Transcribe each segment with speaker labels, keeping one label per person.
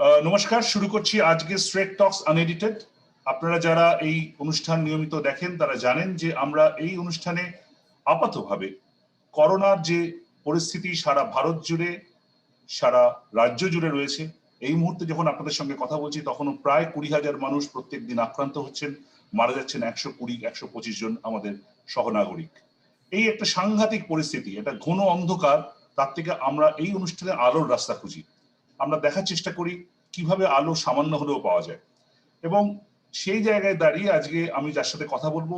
Speaker 1: নমস্কার, শুরু করছি আজকে স্ট্রেট টক্স আনএডিটেড। আপনারা যারা এই অনুষ্ঠান নিয়মিত দেখেন তারা জানেন যে আমরা এই অনুষ্ঠানে আপাতভাবে করোনার যে পরিস্থিতি সারা ভারত জুড়ে, সারা রাজ্য জুড়ে রয়েছে, এই মুহূর্তে যখন আপনাদের সঙ্গে কথা বলছি তখনও প্রায় 20,000 মানুষ প্রত্যেক দিন আক্রান্ত হচ্ছেন, মারা যাচ্ছেন 120-125 জন আমাদের সহনাগরিক। এই একটা সাংঘাতিক পরিস্থিতি, এটা ঘন অন্ধকার, তার থেকে আমরা এই অনুষ্ঠানে আলোর রাস্তা খুঁজি। আমরা দেখার চেষ্টা করি কিভাবে আলো সামান্য হলেও পাওয়া যায়। এবং সেই জায়গায় দাঁড়িয়ে আজকে আমি যার সাথে কথা বলবো,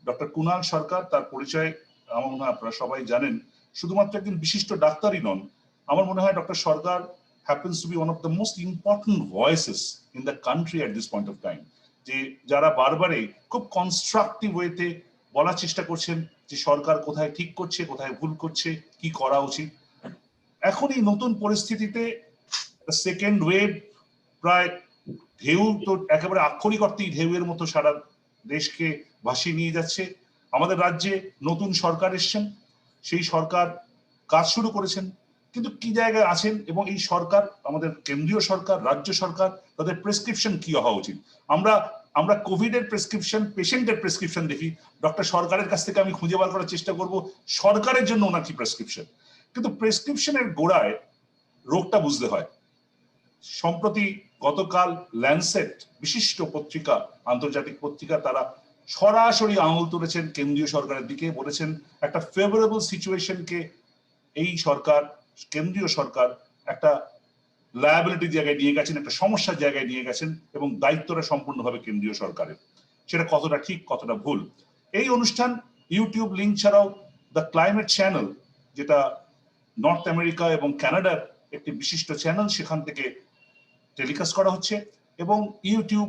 Speaker 1: ডক্টর কুনাল সরকার। তার পরিচয় আমার মনে হয় আপনারা সবাই জানেন। শুধুমাত্র একজন বিশিষ্ট ডাক্তারই নন, আমার মনে হয় doctor Sarkar happens to be one of the most important voices in the country at this point of time, যে যারা বারবারই খুব কনস্ট্রাকটিভ ওয়েতে বলার চেষ্টা করছেন যে সরকার কোথায় ঠিক করছে, কোথায় ভুল করছে, কি করা উচিত। এখন এই নতুন পরিস্থিতিতে সেকেন্ড ওয়েভ প্রায় ঢেউ, তো একেবারে আক্ষরিক অর্থেই ঢেউয়ের মতো সারা দেশকে ভাসিয়ে নিয়ে যাচ্ছে। আমাদের রাজ্যে নতুন সরকার এসছেন, সেই সরকার কাজ শুরু করেছেন, কিন্তু কি জায়গায় আছেন এবং এই সরকার, আমাদের কেন্দ্রীয় সরকার, রাজ্য সরকার, তাদের প্রেসক্রিপশন কি হওয়া উচিত। আমরা কোভিড এর প্রেসক্রিপশন, পেশেন্টের প্রেসক্রিপশন দেখি, ডক্টর সরকারের কাছ থেকে আমি খুঁজে বার করার চেষ্টা করব সরকারের জন্য ওনার কি প্রেসক্রিপশন। কিন্তু প্রেসক্রিপশনের গোড়ায় রোগটা বুঝতে হয়। সম্প্রতি গতকাল ল্যান্সেট বিশিষ্ট পত্রিকা, আন্তর্জাতিক পত্রিকা, তারা সরাসরি আঙুল তুলেছেন কেন্দ্রীয় সরকারের দিকে, বলেছেন একটা ফেভারেবল সিচুয়েশনকে এই সরকার, কেন্দ্রীয় সরকার একটা লায়াবিলিটি জায়গায় নিয়ে গেছেন, একটা সমস্যার জায়গায় নিয়ে গেছেন, এবং দায়িত্বটা সম্পূর্ণভাবে কেন্দ্রীয় সরকারের। সেটা কতটা ঠিক, কতটা ভুল। এই অনুষ্ঠান ইউটিউব লিঙ্ক ছাড়াও দ্য ক্লাইমেট চ্যানেল, যেটা নর্থ আমেরিকা এবং কানাডার একটি বিশিষ্ট চ্যানেল, সেখান থেকে টেলিকাস্ট করা হচ্ছে। এবং ইউটিউব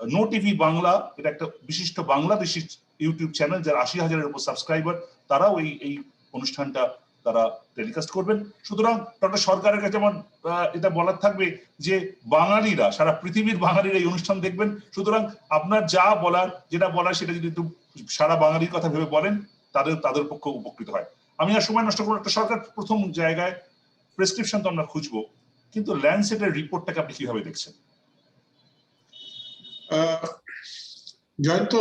Speaker 1: নো টিভি বাংলা, এটা একটা বিশিষ্ট বাংলাদেশি ইউটিউব চ্যানেল, যার 80,000-এর উপর সাবস্ক্রাইবার, তারাও এই অনুষ্ঠানটা তারা টেলিকাস্ট করবেন। সুতরাং ডক্টর সরকারের কাছে আমার এটা বলার থাকবে যে বাঙালিরা, সারা পৃথিবীর বাঙালিরা এই অনুষ্ঠান দেখবেন। সুতরাং আপনার যা বলার, যেটা বলার, সেটা যদি একটু সারা বাঙালির কথা ভেবে বলেন, তাদের পক্ষে উপকৃত হয়। আমি আর সময় নষ্ট করবো। একটা সরকার প্রথম জায়গায় প্রেসক্রিপশন তো আমরা খুঁজবো, কিন্তু ল্যান্ডসেটের রিপোর্টটাকে আপনি কিভাবে দেখছেন?
Speaker 2: জয়ন্ত,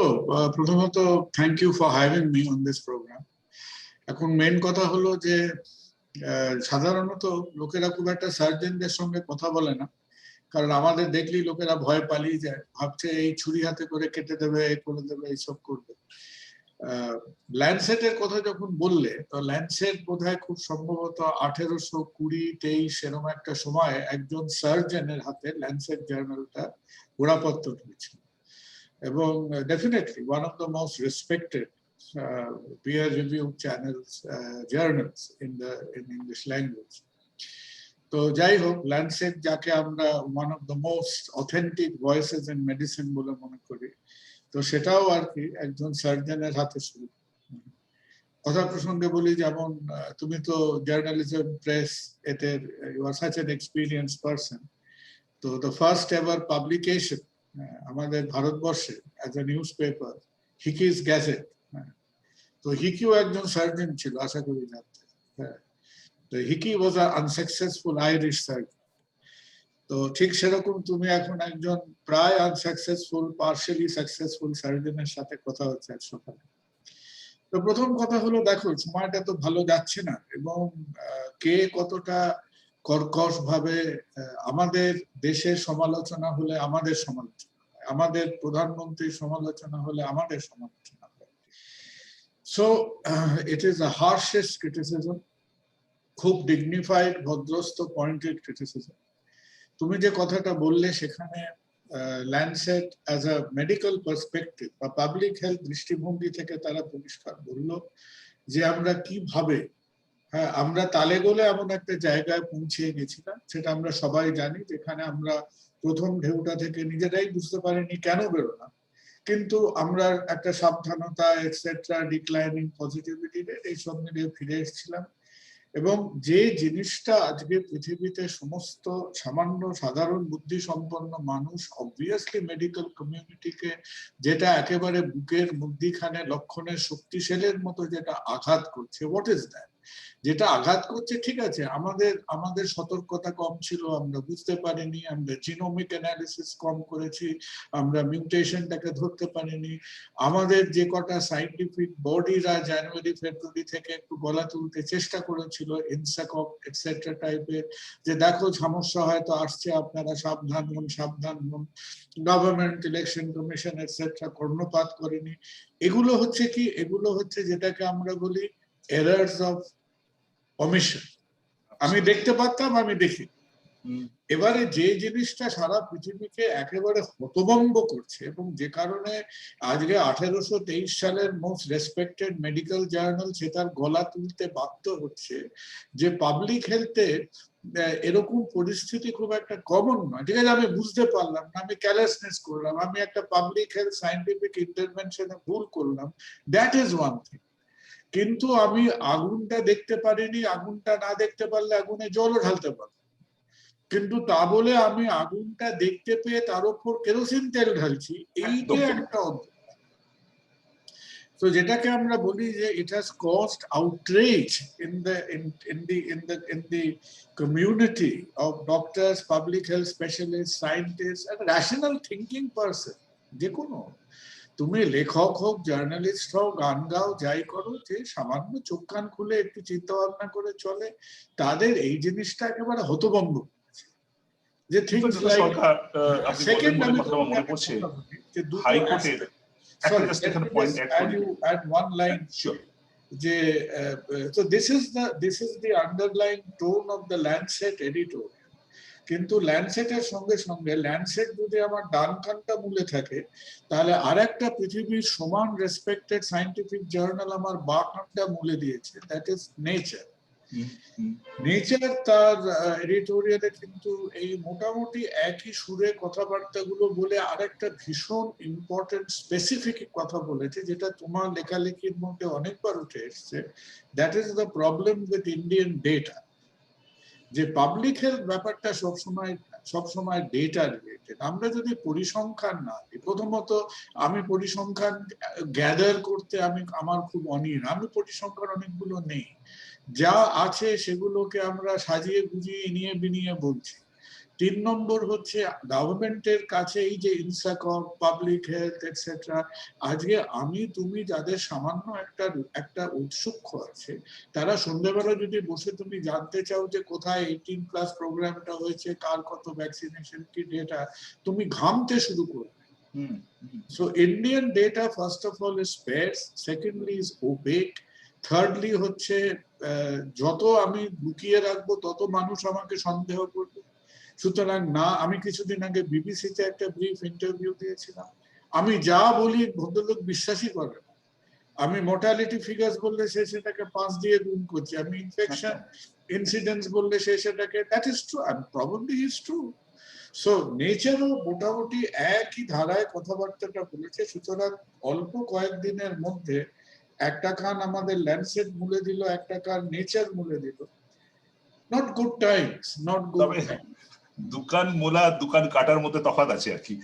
Speaker 2: প্রথমত thank you for having me on this programme. এখন মেন কথা হলো যে সাধারণত লোকেরা খুব একটা সার্জনদের সঙ্গে কথা বলে না, কারণ আমাদের দেখলেই লোকেরা ভয় পালিয়ে যায়, ভাবছে এই ছুরি হাতে করে কেটে দেবে, করে দেবে, এইসব করবে। ল্যান্ডসেটের কথা যখন বললে, তো ল্যান্ডসেট বোধহয় খুব সম্ভবত 1820-23 এরকম একটা সময় একজন সার্জনের হাতে ল্যান্ডসেট জার্নালটা গোড়াপত্র হয়েছিল, এবং definitely one of the most respected peer review channels, journals in English language. তো যাই হোক, ল্যান্ডসেট যাকে আমরা one of the most authentic voices in medicine বলে মনে করি, তো সেটাও আর কি একজন সার্জনের হাতে শুরু। কথা প্রসঙ্গে বলি, যেমন তুমি তো জার্নালিজম, প্রেস, এদের you are such an experience person. তো দ্য ফার্স্ট এভার পাবলিকেশন আমাদের ভারতবর্ষে as a newspaper, Hicky's gazette. তো হিকিও একজন সার্জন ছিল, আশা করি জানতে। তো Hicky was a unsuccessful Irish surgeon. তো ঠিক সেরকম তুমি এখন একজন প্রায় আনসাকসেসফুল, পার্শিয়ালি সাকসেসফুল সার্জনের সাথে কথা হচ্ছে আজ সকালে। তো প্রথম কথা হলো, দেখো সময়টা তো ভালো যাচ্ছে না, এবং কে কতটা কর্কশ ভাবে, আমাদের দেশের সমালোচনা হলে আমাদের সমালোচনা হয়, আমাদের প্রধানমন্ত্রীর সমালোচনা হলে আমাদের সমালোচনা হয়। So it is the harshest criticism, খুব ডিগনিফাইড, ভদ্রস্থ, পয়েন্টেড ক্রিটিসিজম। তুমি যে কথাটা বললে, সেখানে Landsat as a medical perspective বা পাবলিক হেলথ দৃষ্টিভঙ্গি থেকে তারা পরিষ্কার বলল যে আমরা কিভাবে, হ্যাঁ, আমরা তালে গোলে এমন একটা জায়গায় পৌঁছে গেছিলাম, সেটা আমরা সবাই জানি, যেখানে আমরা প্রথম ঢেউটা থেকে নিজেরাই বুঝতে পারিনি কেন বেরোলাম, কিন্তু আমরা একটা সাবধানতা, এটসেট্রা, ডিক্লাইনিং পজিটিভিটি এইসব মিলিয়ে ফিরে এসেছিলাম। এবং যে জিনিসটা আজকে পৃথিবীতে সমস্ত সামান্য সাধারণ বুদ্ধি সম্পন্ন মানুষ, অবভিয়াসলি মেডিকেল কমিউনিটিকে যেটা একেবারে বুকের মধ্যিখানে লক্ষণের শক্তিশালের মতো যেটা আঘাত করছে, হোয়াট ইজ দ্যাট? যেটা আঘাত করছে, ঠিক আছে, আমাদের আমাদের সতর্কতা কম ছিল, আমরা বুঝতে পারিনি, আমরা জিনোমিক অ্যানালিসিস কম করেছি, আমরা মিউটেশনটাকে ধরতে পারিনি, আমাদের যে কটা সাইন্টিফিক বডিরা জানুয়ারি ফেব্রুয়ারি থেকে একটু গলা তুলতে চেষ্টা করেছিল, ইনসাকক এটসেট্রা টাইপের, যে দেখো সমস্যা হয়তো আসছে, আপনারা সাবধান হন সাবধান হন, গভর্নমেন্ট ইলেকশন কমিশন এটসেট্রা কর্ণপাত করেনি। এগুলো হচ্ছে কি, এগুলো হচ্ছে যেটাকে আমরা বলি এরার্স অফ অমিশন। আমি দেখতে পারতাম, আমি দেখি। এবারে যে জিনিসটা সারা পৃথিবীকে একেবারে হতভম্ব করছে এবং যে কারণে আজকে 1823 সালের মোস্ট রেসপেক্টেড মেডিকেল জার্নাল সেটার গলা তুলতে বাধ্য হচ্ছে, যে পাবলিক হেলথে এরকম পরিস্থিতি খুব একটা কমন নয়। ঠিক আছে, আমি বুঝতে পারলাম না, আমি ক্যালেসনেস করলাম, আমি একটা পাবলিক হেলথ সায়েন্টিফিক ইন্টারভেনশনে ভুল করলাম, দ্যাট ইজ ওয়ান থিং। কিন্তু আমি আগুনটা দেখতে পারিনি, আগুনটা না দেখতে পারলে আগুনে জলও ঢালতে পারবো, কিন্তু তা বলে আমি আগুনটা দেখতে পেয়ে তার উপর কেরোসিন তেল ঢালছি, এইটা একটা অদ্ভুত। তো যেটাকে আমরা বলি যে it has caused outrage in the community of doctors, public health specialists, scientists and rational thinking person। যে কোনো, তুমি লেখক হোক, জার্নালিস্ট হোক, গান গাও, যাই করো, যে সামান্য চোখ কান খুলে একটু চিন্তা ভাবনা করে চলে, তাদের এই জিনিসটা একেবারে হতভম্ব। যে থিংস লাইক সেকেন্ড, আমি
Speaker 1: মনে পড়ছে
Speaker 2: যে দুটো
Speaker 1: হাইকোর্টের
Speaker 2: sorry, let me just add one line.
Speaker 1: Sure.
Speaker 2: So this is the underlying tone of the Lancet editorial. কিন্তু ল্যান্ডসেটের সঙ্গে সঙ্গে, ল্যান্ডসেট যদি আমার ডান কানটা মূলে থাকে, তাহলে আরেকটা পৃথিবীর সমান রেসপেক্টেড সায়েন্টিফিক জার্নাল আমার বাঁ কানটা মূলে দিয়েছে, দ্যাট ইজ নেচার। নেচার তার এডিটোরিয়ালে কিন্তু এই মোটামুটি একই সুরে কথাবার্তাগুলো বলে আরেকটা ভীষণ ইম্পর্টেন্ট স্পেসিফিক কথা বলেছে, যেটা তোমার লেখালেখির মধ্যে অনেকবার উঠে এসছে, that is the problem with Indian data. যে পাবলিক হেলথ ব্যাপারটা সবসময় ডেটা রিলেটেড। আমরা যদি পরিসংখ্যান না দিই, প্রথমত আমি পরিসংখ্যান গ্যাদার করতে আমার খুব অনীহা, আমি পরিসংখ্যান অনেকগুলো নেই, যা আছে সেগুলোকে আমরা সাজিয়ে গুজিয়ে নিয়ে বিনিয়ে বলছি। 3 নম্বর হচ্ছে গভর্নমেন্টের কাছে এই যে ইনসাকক, পাবলিক হেলথ এটসেট্রা, আজকে আমি তুমি যাদের সামান্য একটা উৎসুক্ষ আছে, তারা সন্ধ্যাবেলা যদি বসে তুমি জানতে চাও যে কোথায় 18+ প্রোগ্রামটা হয়েছে, কার কত ভ্যাকসিনেশন, কি ডেটা, তুমি ঘামতে শুরু করবে। So Indian data first of all is sparse, secondly is opaque, thirdly হচ্ছে যত আমি লুকিয়ে রাখবো তত মানুষ আমাকে সন্দেহ করবে। সুতরাং না, আমি কিছুদিন আগে বিবিসিতে একটা ব্রিফ ইন্টারভিউ দিয়েছিলাম, আমি যা বলি ভদ্রলোক বিশ্বাসই করে না। আমি মোর্টালিটি ফিগার্স বললে সে সেটাকে 5 দিয়ে গুণ করছে, আমি ইনফেকশন ইনসিডেন্টস বললে সে সেটাকে, that is true, and probably is true. So নেচারও মোটামুটি একই ধারায় কথাবার্তাটা বলেছে। সুতরাং অল্প কয়েকদিনের মধ্যে একটা কান আমাদের ল্যান্ডসেট মুলে দিল, একটা কান নেচার মুলে দিল। Not good Times, not good.
Speaker 1: দোকান মোলা দোকান কাটার মধ্যে তফাৎ আছে আর কি।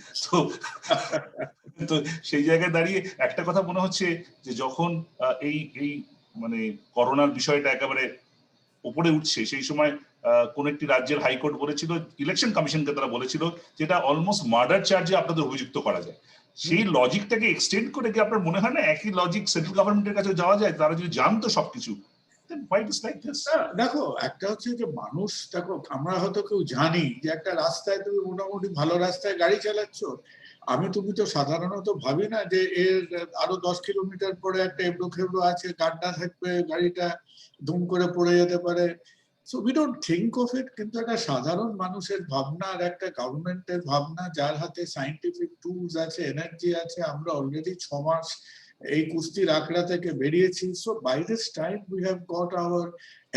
Speaker 1: তো সেই জায়গায় দাঁড়িয়ে একটা কথা মনে হচ্ছে যে যখন এই মানে করোনার বিষয়টা একেবারে উপরে উঠছে, সেই সময় কোন একটি রাজ্যের হাইকোর্ট বলেছিল, ইলেকশন কমিশনকে তারা বলেছিল, যেটা অলমোস্ট মার্ডার চার্জে আপনাদের অভিযুক্ত করা যায়। সেই লজিকটাকে এক্সটেন্ড করে কি আপনার মনে হয় না একই লজিক সেন্ট্রাল গভর্নমেন্টের কাছে যাওয়া যায়? তারা যদি জানতো সবকিছু,
Speaker 2: দেখো একটা হচ্ছে যে মানুষ, দেখো আমরা হয়তো কেউ জানি যে একটা রাস্তায় তুমি মোটামুটি ভালো রাস্তায় গাড়ি চালাচ্ছ, তুমি তো সাধারণত ভাবি না যে এর আরো 10 কিলোমিটার পরে একটা এবড়ো খেবড়ো আছে, গাড্ডা থাকবে, গাড়িটা ধুম করে পড়ে যেতে পারে। So we don't think of it. কিন্তু একটা সাধারণ মানুষের ভাবনা আর একটা গভর্নমেন্টের ভাবনা, যার হাতে সায়েন্টিফিক টুলস আছে, এনার্জি আছে, আমরা অলরেডি 6 মাস এই কুস্তির আঁকড়া থেকে বেরিয়েছি। So by this time we have got our,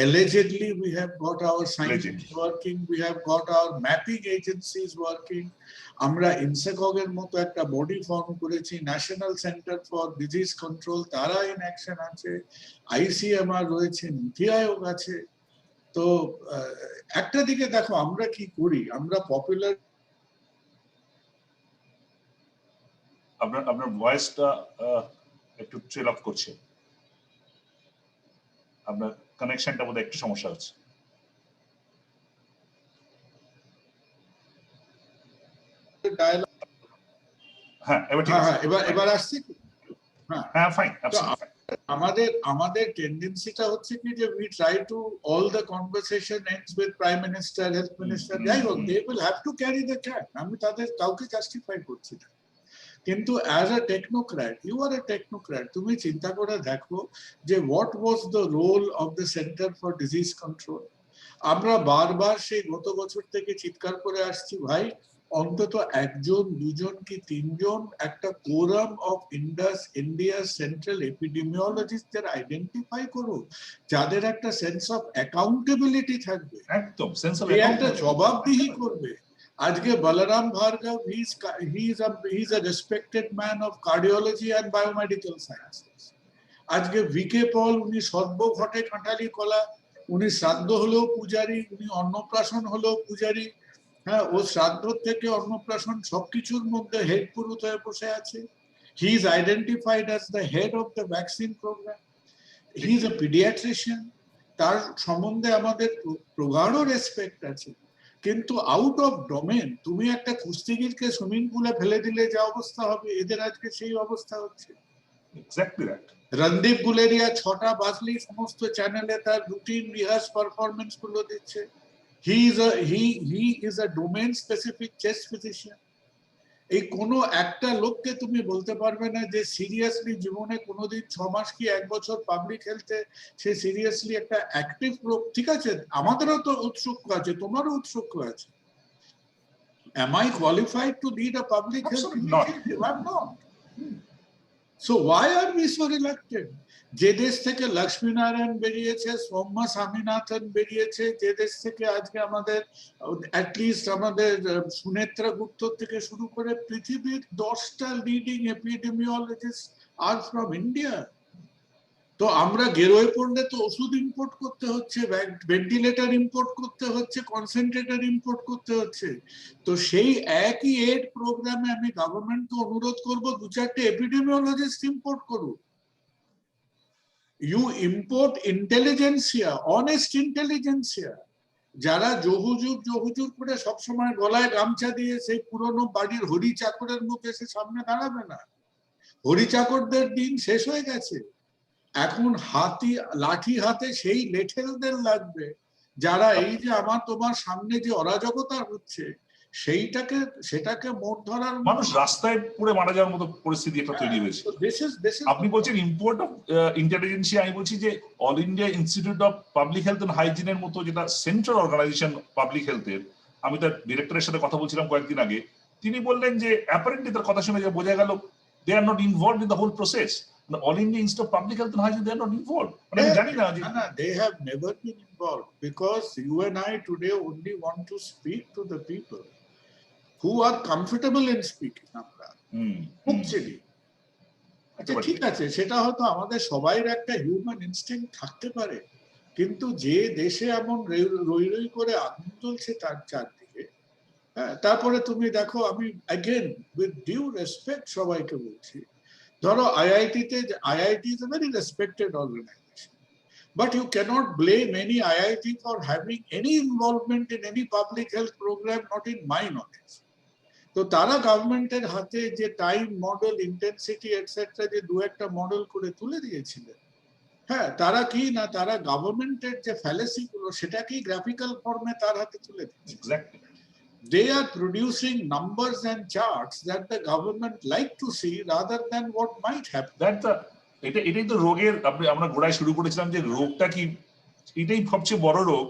Speaker 2: allegedly we have got our scientists working, we have got our mapping agencies working, আমরা ইনসাকক এর মতো একটা বডি ফর্ম করেছি, national centre for disease control, তারা ইন অ্যাকশন আছে, ICMR রয়েছে, নীতি আয়োগ আছে। তো একটা দিকে দেখো আমরা কি করি, আমরা পপুলার,
Speaker 1: আপনার ভয়েসটা একটু ট্রেল অফ করছে, আপনার কানেকশনটা বোধহয় একটু সমস্যা হচ্ছে।
Speaker 2: ডায়ালগ
Speaker 1: হ্যাঁ এবার ঠিক
Speaker 2: হ্যাঁ
Speaker 1: আছে।
Speaker 2: হ্যাঁ এবার আসছে কি? হ্যাঁ
Speaker 1: হ্যাঁ ফাইন,
Speaker 2: তো আমাদের টেন্ডেন্সিটা হচ্ছে কি যে we try to all the conversation ends with prime minister, health minister, যাই হোক they will have to carry the can. আমি তাদের কাউকে জাস্টিফাই করছি না, কিন্তু as a technocrat, you are a technocrat, তুমি চিন্তা করে দেখো যে what was the role of the centre for disease control. আমরা বারবার সেই গত বছর থেকে চিৎকার করে আসছি, ভাই অন্তত একজন দুজন কি তিনজন একটা কোরাম অফ ইন্ডিয়া সেন্ট্রাল এপিডেমিওলজিস্টদের আইডেন্টিফাই করো, যাদের একটা সেন্স অফ অ্যাকাউন্টেবিলিটি থাকবে,
Speaker 1: একদম সেন্স অফ
Speaker 2: একটা জবাবদিহি করবে। আজকে বলরাম ভার্গব, he is a respected man of cardiology and biomedical sciences. আজকে ভিকে পল, উনি সর্ব ঘটে কাঁঠালি কলা, উনি শ্রাদ্ধ হলেও পূজারী, উনি অন্নপ্রাশন হলেও পূজারী। হ্যাঁ, ও শ্রাদ্ধ থেকে অন্নপ্রাশন সবকিছুর মধ্যে হেড পুরুত হয়ে বসে আছে। He is identified as the head of the vaccine program. He is a pediatrician. তার সম্বন্ধে আমাদের প্রগাঢ় রেসপেক্ট আছে, কিন্তু আউট অফ ডোমেন তুমি একটা কুস্তিগিরকে সুইমিং পুলে ফেলে দিলে যে অবস্থা হবে, এদের আজকে সেই অবস্থা হচ্ছে।
Speaker 1: Exactly right.
Speaker 2: রণদীপ গুলেরিয়া 6টা বাজলেই সমস্ত চ্যানেলে তার রুটিন রিহার্স পারফরমেন্স গুলো দিচ্ছে। he is a domain specific chest physician. এই কোনো একটা লোককে তুমি বলতে পারবে না যে সিরিয়াসলি জীবনে কোনোদিন 6 মাস কি 1 বছর পাবলিক হেলথে সে সিরিয়াসলি একটা অ্যাক্টিভ লোক। ঠিক আছে, আমাদেরও তো উৎসুক আছে, তোমারও উৎসুক আছে। Am I qualified to lead a public health initiative? I'm not. So why are we so reluctant? যে দেশ থেকে লক্ষ্মী নারায়ণ বেরিয়েছে, সৌম্য স্বামীনাথন বেরিয়েছে, যে দেশ থেকে আজকে আমাদের অ্যাটলিস্ট আমাদের সুনেত্রা গুপ্ত থেকে শুরু করে পৃথিবীর 10টা leading epidemiologist are from India. তো আমরা গেরোয় পড়লে তো ওষুধ ইম্পোর্ট করতে হচ্ছে, ভেন্টিলেটর ইম্পোর্ট করতে হচ্ছে, কনসেন্ট্রেটর ইম্পোর্ট করতে হচ্ছে। তো সেই একই এড প্রোগ্রামে আমি গভর্নমেন্টকে অনুরোধ করব 2-4টে এপিডেমিওলজিস্ট ইম্পোর্ট করুন। You import intelligentsia, honest intelligentsia, যারা জহুজুর করে সবসময় গলায় গামছা দিয়ে সেই পুরনো বাড়ির হরি চাকরের মতো এসে সামনে দাঁড়াবে না। হরি চাকরদের দিন শেষ হয়ে গেছে, এখন লাঠি হাতে সেই লেঠেলদের লাগবে, যারা এই যে আমার তোমার সামনে যে অরাজকতা হচ্ছে সেটাকে মোট ধরার,
Speaker 1: মানুষ রাস্তায় পুরো মারা যাওয়ার মতো পরিস্থিতি একটা তৈরি হয়েছে। আপনি বলছেন ইম্পোর্ট অফ ইন্টেলিজেন্সিয়া, আমি বলছি যে all India institute of public health and হাইজিনের মতো যেটা সেন্ট্রাল অর্গানাইজেশন পাবলিক হেলথের, আমি তার ডিরেক্টরের সাথে কথা বলছিলাম কয়েকদিন আগে, তিনি বললেন যে অ্যাপারেন্টলি তার কথা শুনে যে বোঝা গেল they are not involved in the whole process. All India Institute of Public Health and Hygiene, they are not involved.
Speaker 2: They have never been involved, because you and I today only want to speak to the people who are comfortable in speaking. আচ্ছা ঠিক আছে, সেটা হয়তো আমাদের সবাইয়ের একটা human instinct থাকতে পারে, কিন্তু যে দেশে এমন রই রই করে আগুন জ্বলছে তার চারদিকে, হ্যাঁ, তারপরে তুমি দেখো, আমি অ্যাগেন উইথ ডিউ রেসপেক্ট সবাইকে বলছি, ধরো IIT is a very respected organization, but you cannot blame any IIT for having any involvement in any public health program, not in my knowledge. তো তারা গভর্নমেন্টের হাতে যে টাইম মডেল, ইন্টেন্সিটি এটসেট্রা যে 2-1টা model করে তুলে দিয়েছিলেন, হ্যাঁ, তারা কি না, তারা গভর্নমেন্টের যে ফ্যালেসি গুলো সেটাকেই গ্রাফিক্যাল ফর্মে তার হাতে তুলে দিচ্ছে। They are producing numbers and charts that the government like to see rather than what might happen.
Speaker 1: এটাই তো রোগের, আমরা গোড়ায় শুরু করেছিলাম যে রোগটা কি, এটাই সবচেয়ে বড় রোগ।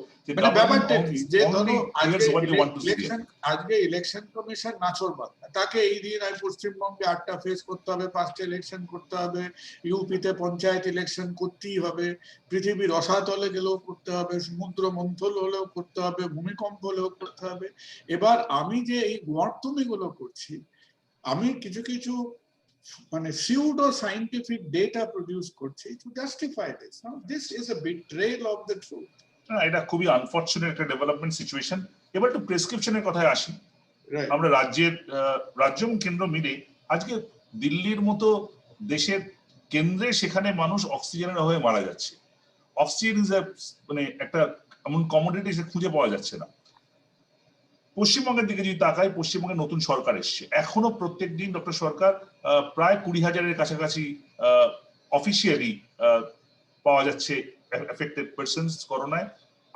Speaker 2: ব্যাপারটা কি যে ধরো আজকে ইলেকশন কমিশন নাছোড়বান্দা, তাকে এই দিন পশ্চিমবঙ্গে 8টা ফেজ করতে হবে, 5টা ইলেকশন করতে হবে, ইউপিতে পঞ্চায়েত ইলেকশন করতেই হবে, পৃথিবীর রসাতলে গেলেও করতে হবে, সমুদ্র মন্থল হলেও করতে হবে, ভূমিকম্প হলেও করতে হবে। এবার আমি যে এই গর্তমিগুলো করছি, আমি কিছু কিছু মানে pseudo scientific data produce করছি to justify this. Now this is a betrayal of the truth.
Speaker 1: এটা খুবই আনফরচুনেট একটা ডেভেলপমেন্ট সিচুয়েশন। এবার একটু প্রেসক্রিপশনের কথায় আসি। আমরা রাজ্য এবং কেন্দ্র মিলে আজকে দিল্লির মতো দেশের কেন্দ্রে, সেখানে মানুষ অক্সিজেনের অভাবে মারা যাচ্ছে। অক্সিজেন ইজ মানে একটা এমন কমোডিটি সে খুঁজে পাওয়া যাচ্ছে না। পশ্চিমবঙ্গের দিকে যদি তাকাই, পশ্চিমবঙ্গে নতুন সরকার এসছে, এখনো প্রত্যেক দিন ডক্টর সরকার প্রায় 20,000-এর কাছাকাছি অফিসিয়ালি পাওয়া যাচ্ছে এফেক্টেড পারসনস করোনায়।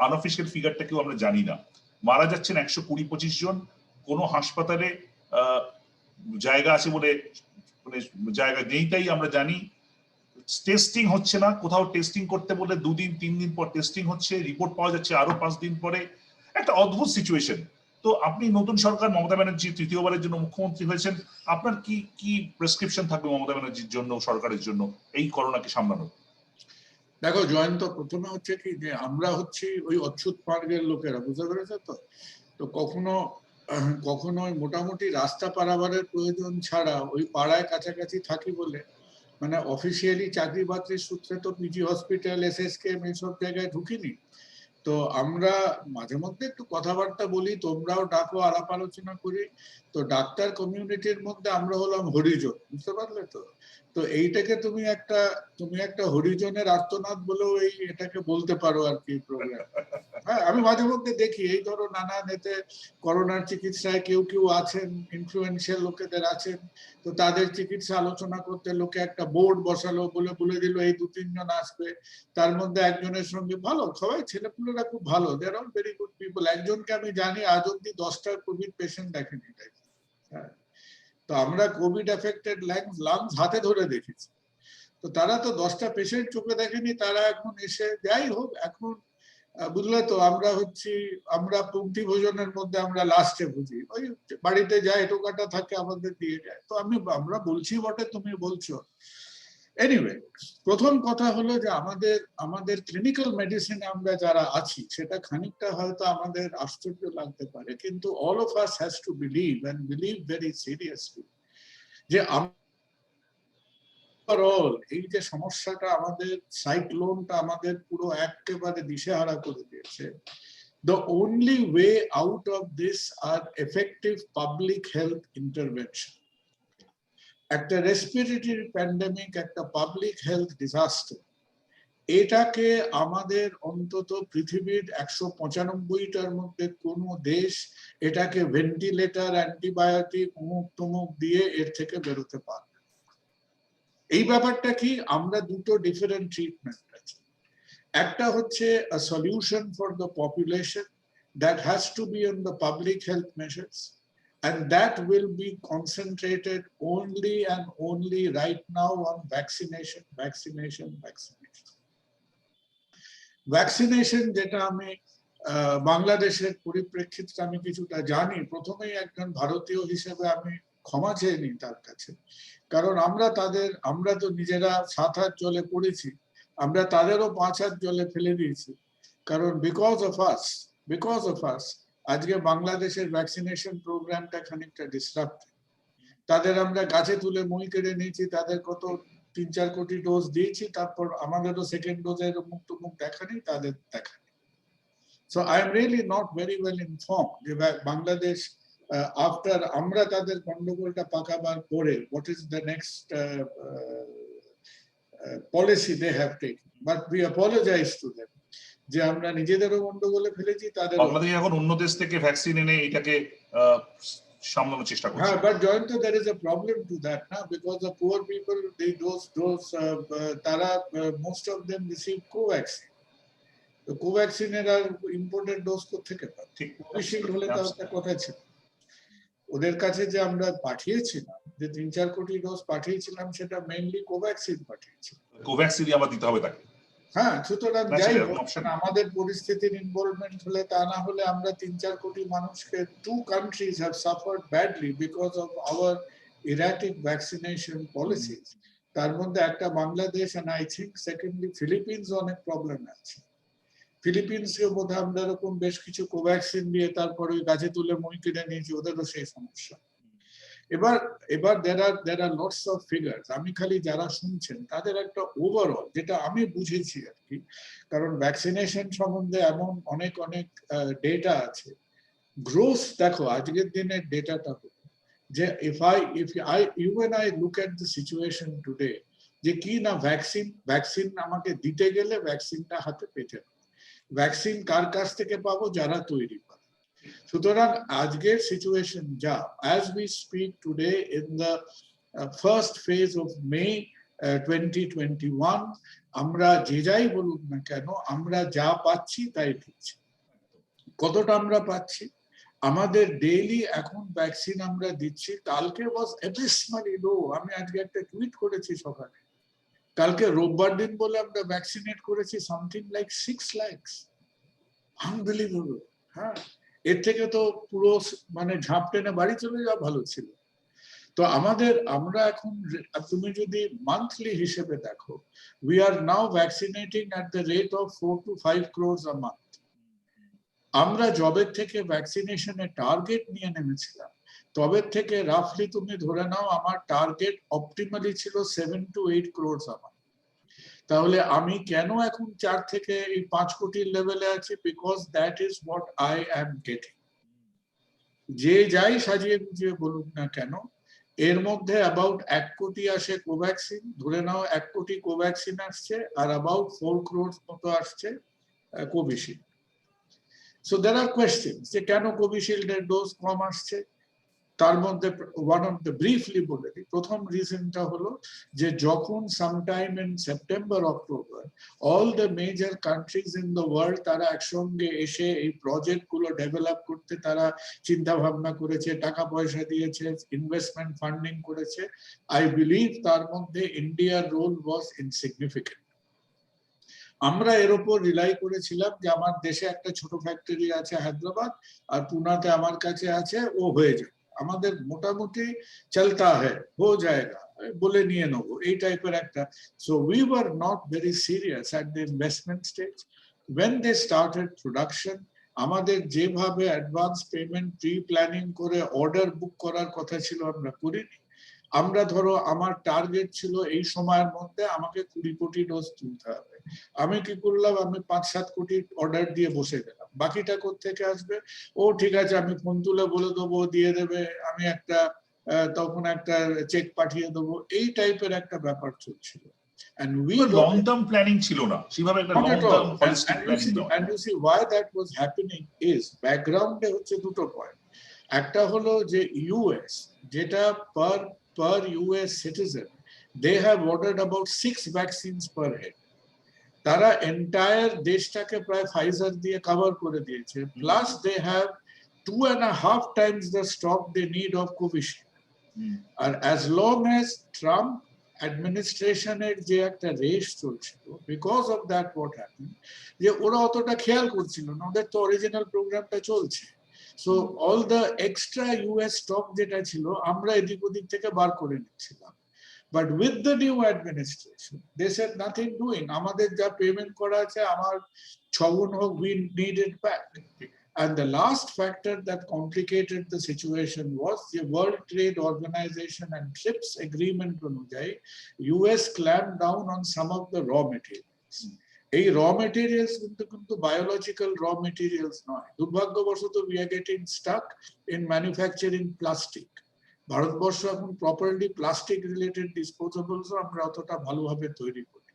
Speaker 1: আনঅফিসিয়াল ফিগারটা কেউ আমরা জানি না। মারা যাচ্ছেন 120-25 জন। কোনো হাসপাতালে জায়গা আছে বলে মানে জায়গা নেই, তাই আমরা জানি। টেস্টিং হচ্ছে না, কোথাও টেস্টিং করতে বলে 2 দিন 3 দিন পর টেস্টিং হচ্ছে, রিপোর্ট পাওয়া যাচ্ছে আরো 5 দিন পরে। একটা অদ্ভুত সিচুয়েশন। তো আপনি নতুন সরকার, মমতা ব্যানার্জি তৃতীয়বারের জন্য মুখ্যমন্ত্রী হয়েছেন, আপনার কি কি প্রেসক্রিপশন থাকবে মমতা ব্যানার্জির জন্য, সরকারের জন্য এই করোনাকে সামলানোর?
Speaker 2: দেখো জয়ন্ত, প্রথমে হচ্ছে কি যে আমরা হচ্ছি ওই অচ্যুত মার্গের লোকেরা, বুঝতে পেরেছো তো? তো কখনো কখনো মোটামুটি রাস্তা পারাবারের প্রয়োজন ছাড়া ওই পাড়ায় কাছাকাছি থাকি বলে মানে অফিসিয়ালি চাকরি বাকরির সূত্রে তো পিজি হসপিটাল, এসএসকেএম এইসব জায়গায় ঢুকিনি। তো আমরা মাঝে মধ্যে একটু কথাবার্তা বলি, তোমরাও ডাকো, আলাপ আলোচনা করি। তো ডাক্তার কমিউনিটির মধ্যে আমরা হলাম হরিজন, বুঝতে পারলে তো? তো এইটাকে তুমি একটা হরিজনের আর্তনাদ বলেও এটাকে বলতে পারো আর কি প্রোগ্রাম। হ্যাঁ, আমি মাঝে মধ্যে দেখি এই ধরো নানান এতে করোনার চিকিৎসায় কেউ কেউ আছেন, ইনফ্লুয়েন্সিয়াল লোকেদের আছেন, তো তাদের চিকিৎসা আলোচনা করতে লোকে একটা বোর্ড বসালো, বলে দিল এই 2-3 জন আসবে। তার মধ্যে একজনের সঙ্গে ভালো সবাই ছেলেপুলেরা খুব ভালো, দেয়ার অল ভেরি গুড পিপল। একজনকে আমি জানি আজ অব্দি 10টা কোভিড পেশেন্ট দেখেনি। হ্যাঁ, তো আমরা কোভিড এফেক্টেড লাংস হাতে ধরে দেখেছি। তো তারা তো 10টা পেশেন্ট চোখে দেখেনি, তারা এখন এসে যাই হোক, এখন বুঝলে তো আমরা পঙ্ক্তি ভোজনের মধ্যে আমরা লাস্টে বুঝি, ওই বাড়িতে যায় টোকাটা থাকে আমাদের দিয়ে যায়। তো আমরা বলছি বটে, তুমি বলছো। এনিওয়ে, প্রথম কথা হলো যে আমাদের ক্লিনিক্যাল মেডিসিনে আমরা যারা আছি সেটা খানিকটা হয়তো আমাদের আশ্চর্য লাগতে পারে, কিন্তু all of us has to believe and believe very seriously যে এই যে সমস্যাটা, আমাদের সাইক্লোনটা আমাদের পুরো একেবারে দিশেহারা করে দিয়েছে। The only way out of this are effective public health intervention. একটা রেসপিরেটরি প্যান্ডেমিক, একটা পাবলিক হেলথ ডিজাস্টার, এটাকে আমাদের অন্তত পৃথিবীর 195টার মধ্যে কোনো দেশ এটাকে ভেন্টিলেটর, অ্যান্টিবায়োটিক, অমুক তমুক দিয়ে এর থেকে বেরোতে পারে। এই ব্যাপারটা কি, আমরা দুটো ডিফারেন্ট ট্রিটমেন্ট আছে। একটা হচ্ছে a solution for the population that has to be on the public health measures, and that will be concentrated only and only right now on vaccination. Vaccination যেটা আমি বাংলাদেশের পরিপ্রেক্ষিতে আমি কিছুটা জানি, প্রথমেই একজন ভারতীয় হিসেবে আমি ক্ষমা চেয়ে নিই তার কাছে, কারণ আমরা তো নিজেরা 7 হাত জলে পড়েছি, আমরা তাদেরও 5 হাত জলে ফেলে দিয়েছি। কারণ বিকজ অফ আস আজকে বাংলাদেশের ভ্যাকসিনেশন প্রোগ্রামটা খানিকটা ডিসরাপ্টেড। তাদের আমরা গাছে তুলে মই কেড়ে নিয়েছি, তাদের কত 3-4 কোটি ডোজ দিয়েছি, তারপর আমাদেরও সেকেন্ড ডোজের মুখ দেখা নেই, তাদের দেখা নেই। So I am really not very well inform যে বাংলাদেশ আফটার আমরা তাদের গন্ডগোলটা পাকাবার পরে what is the next policy they have taken, but we apologise to them যে আমরা নিজেদেরও গন্ডগোলে ফেলেছি, তাদের
Speaker 1: বাংলাদেশ এখন অন্য দেশ থেকে ভ্যাকসিন এনে এটাকে সামলানোর চেষ্টা করছে।
Speaker 2: হ্যাঁ, but Jayanta, there is a problem to that now, because the poor people, তারা most of them receive Covaxin. তো কোভ্যাক্সিনের আর ইম্পোর্টেড ডোজ কোথেকে পাবে? ঠিক কোভিশিল্ড হলে তো একটা কথা ছিল। ওদের কাছে যে আমরা পাঠিয়েছিলাম, যে 3-4 কোটি ডোজ পাঠিয়েছিলাম, সেটা মেইনলি কোভ্যাক্সিন পাঠিয়েছিলাম।
Speaker 1: কোভ্যাক্সিনই আবার দিতে হবে তাকে।
Speaker 2: হ্যাঁ, সুতরাং যাই হোক, আমাদের পরিস্থিতির ইনভলভমেন্ট হলে, তা না হলে আমরা 3-4 কোটি মানুষকে, 2 countries have suffered badly because of our erratic vaccination policies. তার মধ্যে একটা Bangladesh, and I think secondly Philippines অনেক প্রবলেম আছে। ফিলিপিন্সকে বোধহয় আমরা এরকম বেশ কিছু কোভ্যাক্সিন দিয়ে তারপরে ওই গাছে তুলে মই কিনে নিয়েছি, ওদেরও সেই সমস্যা। এবার there are lots of figures, আমি খালি যারা শুনছেন তাদের একটা ওভারঅল যেটা আমি বুঝেছি আর কি, কারণ ভ্যাকসিনেশন সম্বন্ধে এমন অনেক ডেটা আছে। গ্রোস দেখো আজকের দিনের ডেটাটা হলো যে if I look at the situation today, যে কি না ভ্যাকসিন আমাকে দিতে গেলে ভ্যাকসিনটা হাতে পেতে হবে। ভ্যাকসিন কার কাছ থেকে পাবো? যারা তৈরি করে। সুতরাং আজকের সিচুয়েশন যা, as we speak today in the first phase of May 2021, আমরা যে যাই বলুক না কেন, আমরা যা পাচ্ছি তাই দিচ্ছি। কতটা আমরা পাচ্ছি? আমাদের ডেইলি এখন ভ্যাকসিন আমরা দিচ্ছি, কালকে ওয়াজ অ্যাবিসমালি লো। আমি আজকে একটা টুইট করেছি সকালে, কালকে রোববার দিন বলে আমরা ভ্যাকসিনেট করেছি সামথিং লাইক 6 lakhs। আনবিলিভেবল। হ্যাঁ, এর থেকে তো পুরো মানে ঝাঁপ টেনে বাড়ি চলে যাওয়া ভালো ছিল। তো আমরা এখন, তুমি যদি মান্থলি হিসেবে দেখো, we are now vaccinating at the rate of 4 to 5 crores a month। আমরা জবের থেকে ভ্যাকসিনেশনের টার্গেট নিয়ে নেমেছিলাম, তবে থেকে রাফলি তুমি ধরে নাও আমার টার্গেট অপটিমালি ছিল 7 to 8 crores a month। তাহলে আমি কেন এখন 4 থেকে 5 কোটির লেভেলে আছি? Because that is what I am getting. যে যাই সাজিয়ে গুজিয়ে বলুক না কেন, এর মধ্যে অ্যাবাউট 1 কোটি আসে কোভ্যাক্সিন, ধরে নাও 1 কোটি কোভ্যাক্সিন আসছে, আর অ্যাবাউট 4 crores মতো আসছে Covishield. So there are questions যে কেন কোভিশিল্ডের ডোজ কম আসছে। তার মধ্যে ওয়ান অফ দ্য ব্রিফলি বলে দিই, প্রথম রিজনটা হলো যে যখন sometime in September October all the major countries in the world তারা একসঙ্গে এসে এই প্রজেক্ট গুলো ডেভেলপ করতে তারা চিন্তা ভাবনা করেছে, টাকা পয়সা দিয়েছে, ইনভেস্টমেন্ট ফান্ডিং করেছে, আই বিলিভ তার মধ্যে ইন্ডিয়ার রোল ওয়াজ ইনসিগনিফিকেন্ট। আমরা এর উপর রিলাই করেছিলাম যে আমার দেশে একটা ছোট ফ্যাক্টরি আছে হায়দ্রাবাদ, আর পুনাতে আমার কাছে আছে, ও হয়ে যাবে, আমাদের মোটামুটি চলতা হ্যায়, হো জায়গা বলে নিয়ে নেবো, এই টাইপের একটা। So we were not very serious at the investment stage. When they started production, আমাদের যেভাবে অ্যাডভান্স পেমেন্ট প্রি প্ল্যানিং করে অর্ডার বুক করার কথা ছিল আমরা করিনি। আমরা ধরো আমার টার্গেট ছিল এই সময়ের মধ্যে আমাকে 20 কোটি ডোজ তুলতে হবে, আমি কি করলাম, আমি 5-7 কোটি অর্ডার দিয়ে বসে গেলাম। বাকিটা কোত্থেকে আসবে? ও ঠিক আছে, আমি ফোন তুলে বলে দেবো, দিয়ে দেবে, আমি একটা তখন একটা চেক পাঠিয়ে দেবো, এই টাইপের একটা ব্যাপার চলছিল। And we
Speaker 1: long term planning ছিল না সেভাবে, একটা লং টার্ম হলিস্টিক প্ল্যানিং ছিল।
Speaker 2: And you see why that was happening is ব্যাকগ্রাউন্ডে হচ্ছে দুটো পয়েন্ট। একটা হলো যে ইউএস, যেটা per US citizen, they have ordered about 6 vaccines per head. তারা এন্টায়ার দেশটাকে প্রায় ফাইজার দিয়ে কভার করে দিয়েছে, plus they have 2.5 times the stock they need of Covishield। আর as long as Trump অ্যাডমিনিস্ট্রেশনের যে একটা রেস চলছিল, because of that what happened, যে ওরা অতটা খেয়াল করছিল না, ওদের তো অরিজিনাল প্রোগ্রামটা চলছে। So all the extra US stock যেটা ছিল আমরা এদিক ওদিক থেকে বার করে নিচ্ছিলাম। But with the new administration, they said nothing doing. আমাদের যা পেমেন্ট করা আছে, আমার 6 গুণ হোক, we need it back. And the last factor that complicated the situation was the World Trade Organization and TRIPS agreement অনুযায়ী US clamped down on some of the raw materials. এই raw materials কিন্তু biological raw materials নয়। দুর্ভাগ্যবশত we are getting stuck in manufacturing plastic. Bharatvarsha এখন properly plastic related ডিসপোজেবলস আমরা অতটা ভালোভাবে তৈরি করি।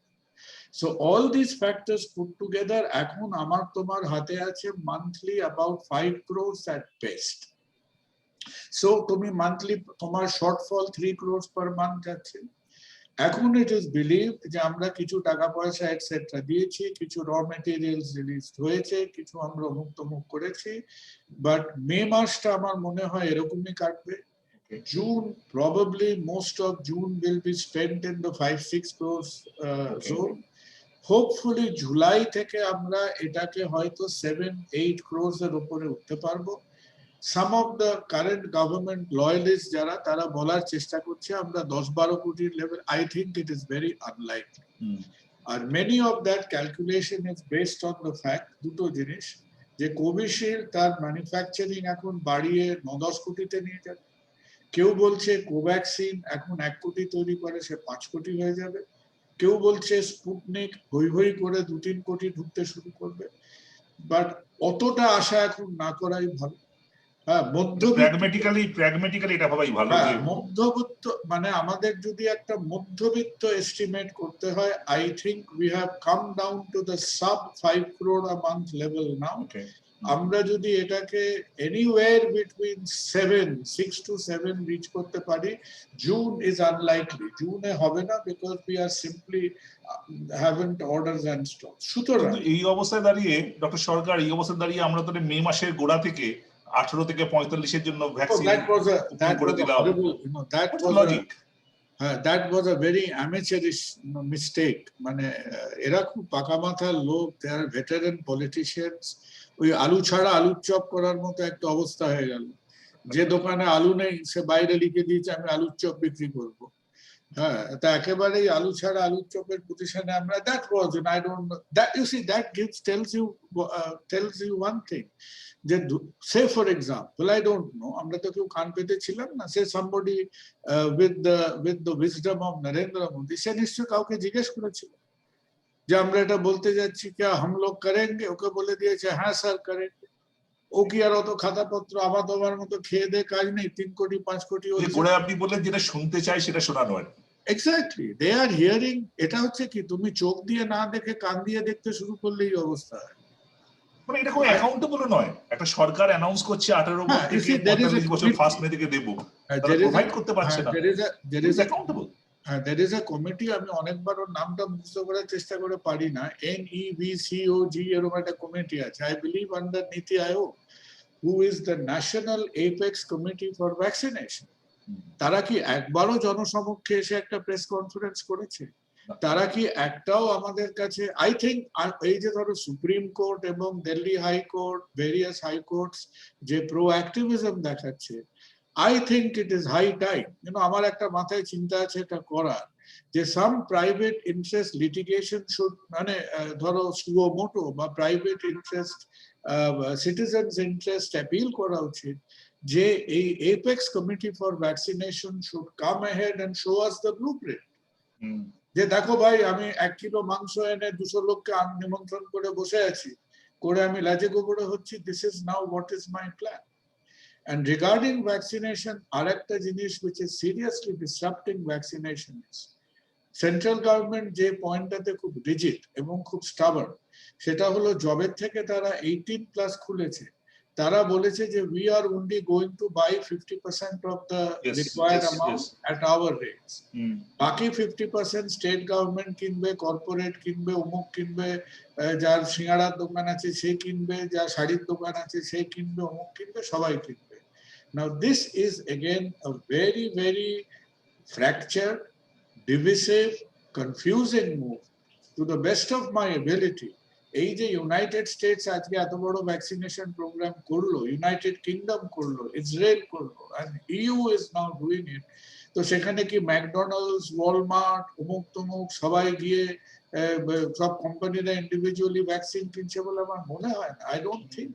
Speaker 2: So all this factors put together এখন আমার তোমার হাতে আছে monthly about 5 crores at best। So তুমি মান্থলি তোমার শর্টফল 3 crores per month যাচ্ছে। এখন ইট ইজ বিলিভড যে আমরা কিছু টাকা পয়সা এটসেট্রা দিয়েছি, কিছু র মেটেরিয়ালস রিলিজ হয়েছে, কিছু আমরা মুক্তমুখ করেছি, বাট মে মাসটা আমার মনে হয় এরকমই কাটবে। June, probably most of June will be spent in the 5-6 crores zone. Hopefully July থেকে আমরা এটাকে হয়তো 7-8 crores এর উপরে উঠতে পারবো। Some of the current government loyalists যারা, তারা বলার চেষ্টা করছে আমরা 10-12 কোটির level. I think it is very unlikely. And many of that calculation is based on the fact, দুটো জিনিস, যে কোভিশিল্ড তার ম্যানুফ্যাকচারিং এখন বাড়িয়ে 9-10 কোটিতে নিয়ে যাবে। কেউ বলছে কোভ্যাক্সিন এখন 1 কোটি তৈরি করে সে 5 কোটি হয়ে যাবে। কেউ বলছে স্পুটনিক হই করে 2-3 কোটি ঢুকতে শুরু করবে। বাট অতটা আশা এখন না করাই ভালো। হ্যাঁ
Speaker 1: প্র্যাগমেটিক্যালি এটা ভাবাই ভালো যে
Speaker 2: মধ্যবিত্ত মানে আমাদের যদি একটা মধ্যবিত্ত এস্টিমেট করতে হয়, I think we have come down to the sub 5 crore a month level now. আমরা যদি এটাকে এনিওয়্যার বিটুইন 6 to 7 রিচ করতে পারি, জুন ইজ আনলাইকলি, জুনে হবে না, because we are simply haven't orders and stock. সুতরাং
Speaker 1: এই অবস্থায় দাঁড়িয়ে ডক্টর সরকার, এই অবস্থায় দাঁড়িয়ে আমরা তো মে মাসের গোড়া থেকে 18 থেকে 45 জন্য ভ্যাকসিন করে দিলাম।
Speaker 2: That was a very amateurish mistake. মানে এরা খুব পাকা মাথার লোক, they are veteran politicians. ওই আলু ছাড়া আলুর চপ করার মতো একটা অবস্থা হয়ে গেল। যে দোকানে আলু নেই সে বাইরে লিখে দিয়েছে আমি আলুর চপ বিক্রি করবো। হ্যাঁ, তা একেবারেই আলু ছাড়া আলুর চপের পজিশনে আমরা, that was, and I don't know, that you see, that tells you one thing, যে say for example, I don't know, আমরা তো কেউ কান পেতে ছিলাম না, say somebody with the wisdom of Narendra Modi, সে নিশ্চয়ই কাউকে জিজ্ঞেস করেছিল যে আমরা এটা বলতে যাচ্ছি क्या हम लोग करेंगे, ওকে বলে দিয়েছে হ্যাঁ স্যার করেंगे। ও কি আর অত খাতাপত্র আমার তোমার মতো খেয়ে দে কাজ নেই, 3 কোটি 5 কোটি
Speaker 1: করে আপনি বললেন যেটা শুনতে চাই সেটা শোনানো হয়।
Speaker 2: এক্স্যাক্টলি, দে আর হিয়ারিং। এটা হচ্ছে কি, তুমি চোখ দিয়ে না দেখে কান দিয়ে দেখতে শুরু করলেই অবস্থা হয়।
Speaker 1: মানে এটা কোনো অ্যাকাউন্টেবল নয়। একটা সরকার অ্যানাউন্স করছে 18 থেকে 45 বছর ফার্স্ট মে থেকে দেব, তারা প্রোভাইড করতে পারছে না।
Speaker 2: there is a committee, আমি অনেকবার ওর নামটা মুখস্থ করার চেষ্টা করে পারি না, NEVCOG এরকম একটা কমিটি আছে, আই বিলিভ আন্ডার নীতি আয়োগ, who is the National Apex Committee for Vaccination. তারা কি একবারও জনসমক্ষে এসে একটা প্রেস কনফারেন্স করেছে? তারা কি একটাও আমাদের কাছে, আই থিঙ্ক এই যে ধরো সুপ্রিম কোর্ট এবং দিল্লি হাইকোর্ট, ভেরিয়াস হাইকোর্টস যে প্রোঅ্যাক্টিভিজম দেখাচ্ছে, I think it is high time, আমার একটা মাথায় চিন্তা আছে এটা করার, যে some private interest litigation should, মানে ধরো সুও মোটো বা private interest, citizens interest appeal করা উচিত, যে এই apex committee for vaccination should come ahead and show us the blueprint, যে দেখো ভাই আমি 1 কিলো মাংস এনে 200 লোককে নিমন্ত্রণ করে বসে আছি, করে আমি লাজে গোবরে হচ্ছি, this is now what is my plan. And regarding vaccination, arekta jinish which is seriously disrupting vaccination is central government je point tate khub rigid ebong khub stubborn, seta holo jober theke tara 18 plus khuleche, tara boleche je we are only going to buy 50% of the required amount at our rates, baki 50% state government kinbe, corporate kinbe, umuk kinbe, jar shingarar dokan ache se kinbe, jar sharir dokan ache se kinbe, umuk kinbe, shobai kinbe. Now this is again a very, very fractured, divisive, confusing move. To the best of my ability, এই যে United states আজকে এত বড় vaccination programme করলো, United kingdom করলো, Israel করলো, and EU is now doing it, তো সেখানে কি ম্যাকডোনাল্ডস, ওয়ালমার্ট, অমুক তমুক সবাই গিয়ে সব কোম্পানিরা ইন্ডিভিজুয়ালি ভ্যাকসিন কিনছে বলে আমার মনে হয় না, আই ডোন্ট থিঙ্ক।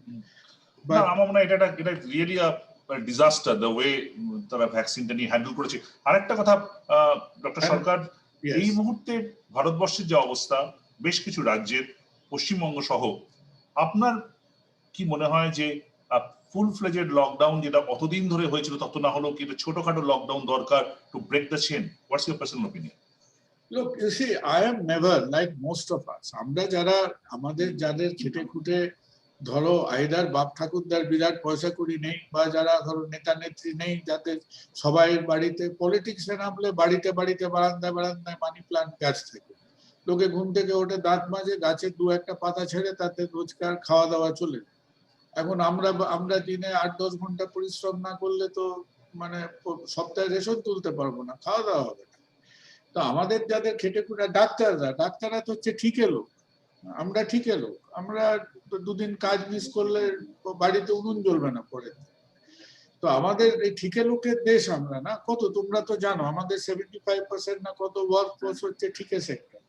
Speaker 1: না, আমার মনে হয় এটা রিয়েলি ডিজাস্টার দ্য ওয়ে তারা ভ্যাকসিনটা নিয়ে হ্যান্ডেল করেছে। আরেকটা কথা ডক্টর সরকার, এই মুহূর্তে ভারতবর্ষের যে অবস্থা, বেশ কিছু রাজ্যের, পশ্চিমবঙ্গ সহ, আপনার কি মনে হয় যে ফুল ফ্লেজেড লকডাউন যেটা অতদিন ধরে হয়েছিল তত না হলেও কি ছোটখাটো লকডাউন দরকার to break the chain? What's your personal opinion?
Speaker 2: Look, you see, I am never like most of us. আমরা যারা আমাদের যাদের খেটে খুঁটে ধরো আইদার বাপ ঠাকুরদার বিরাট পয়সা করি নেই, বা যারা ধরো নেতা নেত্রী নেই, যাদের সবাই বাড়িতে পলিটিক্সে নামলে বাড়িতে বাড়িতে বারান্দায় বারান্দায় মানি প্লান্ট গাছ থাকে, লোকে ঘুম থেকে ওঠে দাঁত মাজে, গাছের 2-1 পাতা ছেড়ে তাতে রোজকার খাওয়া দাওয়া চলে। এখন আমরা দিনে 8-10 ঘন্টা পরিশ্রম না করলে তো মানে সপ্তাহে রেশন তুলতে পারবো না, খাওয়া দাওয়া হবে না। তো আমাদের যাদের খেটে খুঁটে ডাক্তাররা তো হচ্ছে ঠিক এলো, আমরা ঠিক এলো, আমরা 2 দিন কাজ মিস করলে বাড়িতে উনুন জ্বলবে না পরে। তো আমাদের এই ঠিকে লোকের দেশ আমরা না, কত তোমরা তো জানো আমাদের 75% না কত ওয়ার্ক ফোর্স হচ্ছে ঠিকে সেক্টর,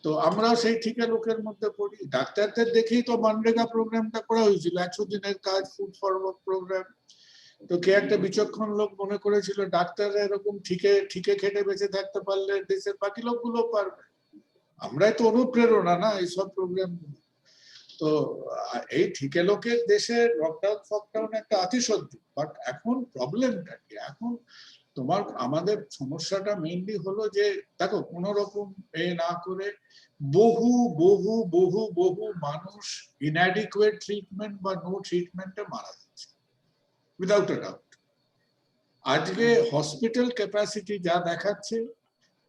Speaker 2: তো আমরাও সেই ঠিকে লোকের মধ্যে পড়ি। ডাক্তারদের দেখেই তো মানরেগা প্রোগ্রামটা করা হয়েছিল, 100 দিনের কাজ, ফুড ফর ওয়ার্ক প্রোগ্রাম। তো কে একটা বিচক্ষণ লোক মনে করেছিল ডাক্তাররা এরকম ঠিকে খেটে বেঁচে থাকতে পারলে দেশের বাকি লোকগুলো পারবে। আমরাই তো অনুপ্রেরণা না এইসব প্রোগ্রাম। তো এই ঠিকে লোকের দেশে লকডাউন ফকডাউন একটা আতিশয্য, বাট এখন প্রবলেমটা কি, এখন তোমার আমাদের সমস্যাটা মেইনলি হলো যে দেখো কোন রকম না করে বহু বহু বহু বহু মানুষ ইনঅ্যাডিকুয়েট ট্রিটমেন্ট বা নো ট্রিটমেন্টে মারা যাচ্ছে উইদাউট আ ডাউট। আজকে হসপিটাল ক্যাপাসিটি যা দেখাচ্ছে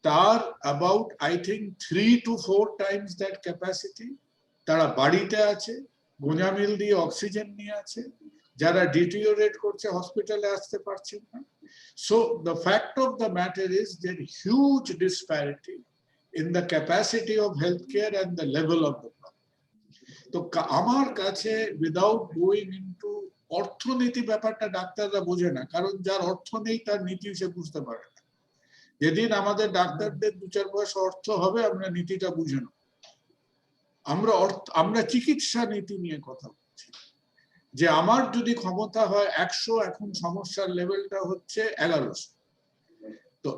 Speaker 2: তার about I think 3 to 4 Times that capacity তারা বাড়িতে আছে, গোঁজামিল দিয়ে অক্সিজেন নিয়ে আছে, যারা ডিটিওরেট করছে হসপিটালে আসতে পারছেন না। So the fact of the matter is there is huge disparity in the capacity of healthcare and the level of the problem. তো আমার কাছে উইদাউট গোয়িং ইনটু অর্থনীতি ব্যাপারটা ডাক্তাররা বোঝে না, কারণ যার অর্থ নেই তার নীতি সে বুঝতে পারে না। যেদিন আমাদের ডাক্তারদের 2-4 পয়সা অর্থ হবে আমরা নীতিটা বুঝে নেব। আমরা চিকিৎসা নীতি নিয়ে কথা বলছি যে আমার যদি ক্ষমতা হয় 100, এখন সমস্যার লেভেলটা হচ্ছে 1100। তো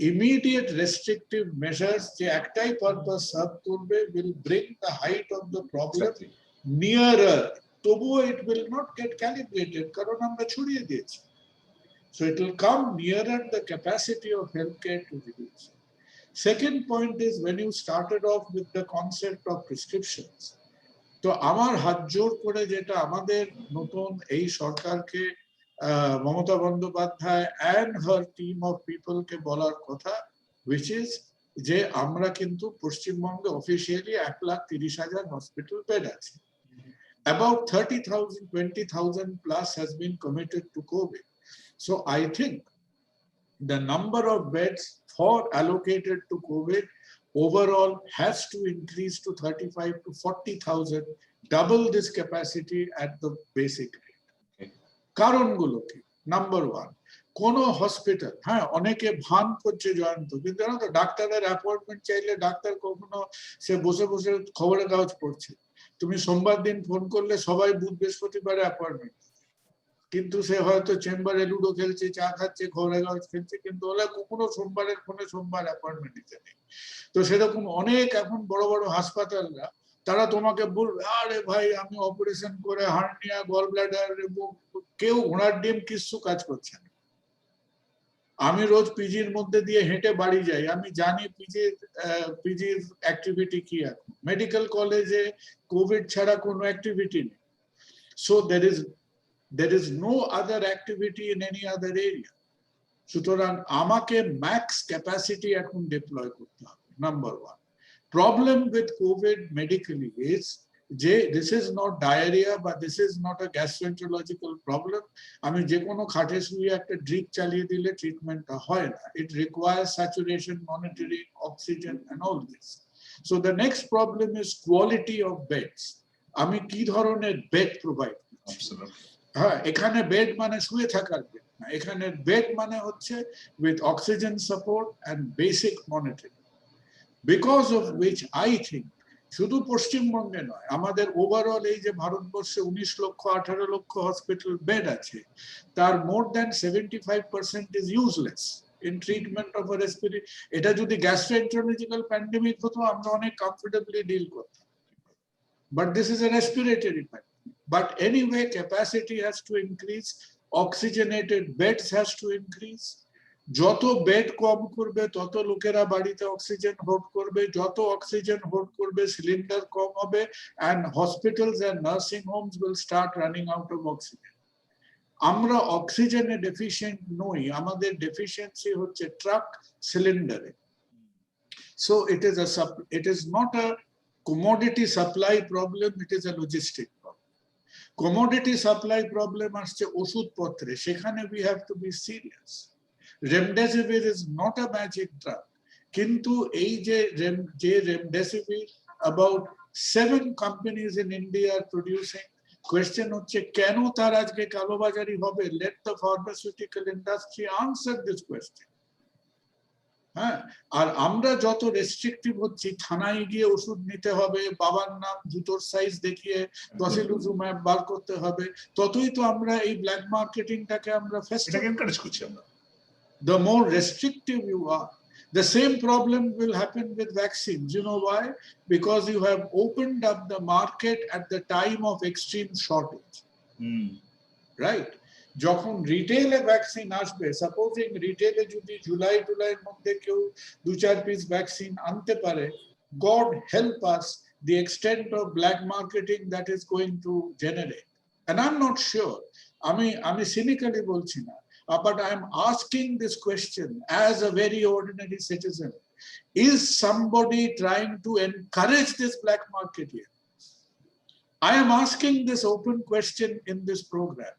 Speaker 2: ইমিডিয়েট রেস্ট্রিকটিভ মেজার্স যে একটাই পারপাস সার্ভ করবে, will bring the height of the problem nearer, তবুও it will not get calibrated কারণ আমরা ছড়িয়ে দিয়েছি। So it will come nearer the capacity of healthcare to reduce. Second point is when you started off with the concept of prescriptions. তো আমার হাত জোর করে যেটা আমাদের নতুন এই সরকারকে Mamata Bandyopadhyay and her team of people কে বলার কথা, which is যে আমরা কিন্তু পশ্চিমবঙ্গে অফিসিয়ালি 1,30,000 হসপিটাল বেড আছে। About 30,000, 20,000 plus has been committed to COVID. So I think the number of beds for allocated to COVID overall has to increase to 35 to 40,000, double this capacity at the basic rate. কারণগুলো কি? Number 1, কোন hospital, হ্যাঁ অনেকে ভান করছে জয়ন্ত, কিন্তু জানো তো ডাক্তারের অ্যাপয়েন্টমেন্ট চাইলে ডাক্তার কখনো সে বসে বসে খবরের কাগজ পড়ছে। তুমি সোমবার দিন ফোন করলে সবাই বুধ বৃহস্পতিবারে অ্যাপয়েন্টমেন্ট, কিন্তু সে হয়তো চেম্বারে লুডো খেলছে, চা খাচ্ছে, খবরের কাগজ খেলছে, কিন্তু ওরা কখনো সোমবারের ফোনে সোমবার অ্যাপয়েন্টমেন্ট দিতে নেই। তো সেরকম অনেক এখন বড় বড় হাসপাতালরা তারা তোমাকে বলবে আরে ভাই আমি অপারেশন করে হার্নিয়া, গল ব্লাডার, কেউ ঘোড়ার ডিম কিছু কাজ করছে না। আমি রোজ পিজির মধ্যে দিয়ে হেঁটে বাড়ি যাই, আমি জানি পিজির অ্যাক্টিভিটি কি। এখন মেডিকেল কলেজে কোভিড ছাড়া কোনো অ্যাক্টিভিটি নেই। So there is no other activity in any other area. সুতরাং আমাকে ম্যাক্স ক্যাপাসিটি এখন ডিপ্লয় করতে হবে, number 1. Problem with COVID medically is যে this is not diarrhea বা this is not a gastroenterological problem. আমি যে কোনো খাটে শুয়ে একটা ড্রিপ চালিয়ে দিলে ট্রিটমেন্টটা হয় না। It requires saturation monitoring, oxygen and all this. So the next problem is quality of beds. আমি কি ধরনের বেড প্রোভাইড করছি। হ্যাঁ, এখানে বেড মানে শুয়ে থাকার বেড না, এখানে বেড মানে হচ্ছে with oxygen support and basic monitoring. Because of which I think শুধু পশ্চিমবঙ্গে নয়, আমাদের ওভারঅল এই যে ভারতবর্ষে 19 লক্ষ 18 লক্ষ হসপিটাল বেড আছে, তার more than 75% is useless in treatment of a respiratory. এটা যদি গ্যাস্ট্রোএন্টারোলজিক্যাল প্যান্ডেমিক হতো আমরা অনেক কমফোর্টেবলি ডিল করতাম, but this is a respiratory pandemic. But anyway, capacity has to increase, oxygenated beds has to increase. যত bed কম করবে তত লোকেরা বাড়িতে অক্সিজেন হোল্ড করবে, যত অক্সিজেন হোল্ড করবে সিলিন্ডার কম হবে, and hospitals and nursing homes will start running out of oxygen. আমরা অক্সিজেনে ডেফিশিয়েন্ট নই, আমাদের ডেফিশিয়েন্সি হচ্ছে truck সিলিন্ডারে। So it is not a commodity supply problem, it is a logistic problem. Commodity supply problem আসছে ওষুধপত্রে, সেখানে we have to be serious. Remdesivir is not a magic drug, কিন্তু এই যে remdesivir about 7 companies in India are producing. Question হচ্ছে কেন তার আজকে কালোবাজারি হবে? Let the pharmaceutical industry answer this question. হ্যাঁ, আর আমরা যত রেস্ট্রিকটিভ হচ্ছি, থানায় গিয়ে ওষুধ নিতে হবে, বাবার নাম, জুতোর সাইজ দেখিয়ে টসিলুজুম্যাব বার করতে হবে, ততই তো আমরা এই ব্ল্যাক মার্কেটিংটাকে আমরা এনকারেজ করছি। আমরা the more restrictive you are, The same problem will happen with vaccines. You know why? Because you have opened up the market at the time of extreme shortage. Right? যখন রিটেইলে vaccine আসবে, supposing রিটেইলে যদি জুলাই জুলাইয়ের মধ্যে কেউ 2-4 piece vaccine আনতে পারে, God help us the extent of black marketing that is going to generate. And I'm not sure, আমি cynically বলছি না, but I'm asking this question as a very ordinary citizen. Is somebody trying to encourage this black market here? I am asking this open question in this program.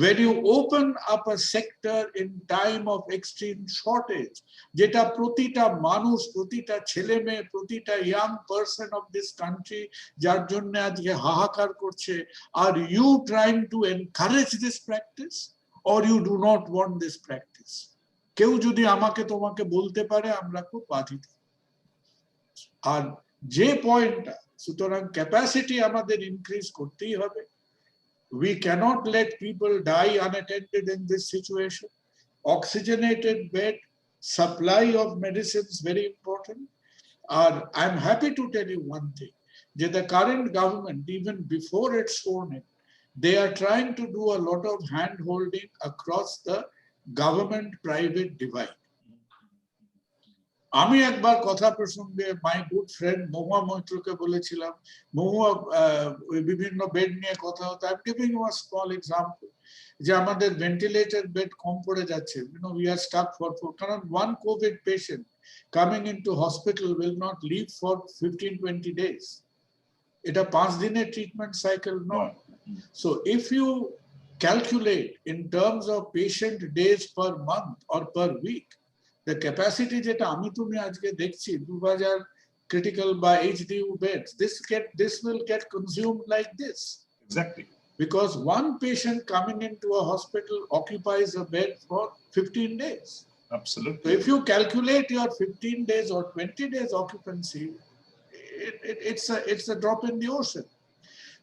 Speaker 2: When you open up a sector in time of extreme shortage, jeta protita manush, protita chele meye, protita young person of this country jar jonne ajke hahakar korche, are you trying to encourage this practice or you do not want this practice? Keu jodi amake tomake bolte pare amra khub badhit. Ar je point sutorang capacity amader increase kortei hobe. We cannot let people die unattended in this situation. Oxygenated bed, supply of medicines very important. I'm happy to tell you one thing, that the current government, even before it's sworn in, they are trying to do a lot of hand holding across the government-private divide. আমি একবার কথা প্রসঙ্গে মাই good friend মহুয়া মৈত্রকে বলেছিলাম, মহুয়া বিভিন্ন bed নিয়ে কথা হতো, I am giving you a small example, যে আমাদের ভেন্টিলেটর বেড কম পড়ে যাচ্ছে, উই আর স্টাক ফর কারণ one Covid patient coming into hospital will not live for 15-20 days, এটা 5 দিনের ট্রিটমেন্ট সাইকেল নয়। So if you calculate in terms of patient days per month or per week, the capacity jeta ami tumi ajke dekhchi 2000 critical by HDU beds, this will get consumed like this.
Speaker 1: Exactly.
Speaker 2: Because one patient coming into a hospital occupies a bed for 15 days.
Speaker 1: Absolutely.
Speaker 2: So if you calculate your 15 days or 20 days occupancy, it's a drop in the ocean.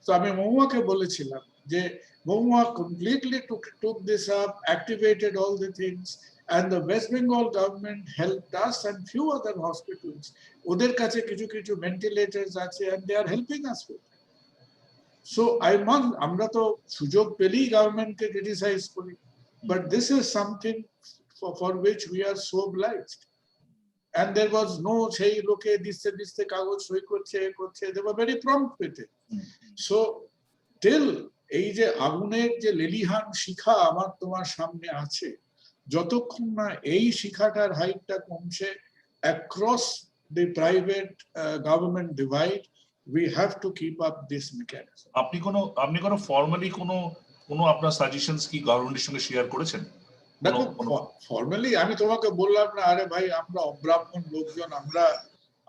Speaker 2: So ami Mohua ke bolechilam je Mohua completely took this up, activated all the things, and the West Bengal government helped us and few other hospitals. Oder kache kichu ventilators ache and they are helping us with it. So amra to sujog peli government ke criticize kori, but this is something for which we are so obliged. And there was no sei loke diste kagoj soi korche, they were very prompt with it. So till ei je aguner je lelihan shikha amar tomar samne ache, যতক্ষণ না এই শিখাটার হাইটটা কমছে across the private government divide, we have to keep up this mechanism.
Speaker 1: আপনি কোন formally কোন আপনার suggestions কি গভর্নমেন্টের সঙ্গে শেয়ার করেছেন?
Speaker 2: দেখো ফর্মালি আমি তোমাকে বললাম না, আরে ভাই আমরা অব্রাহ্মণ লোকজন,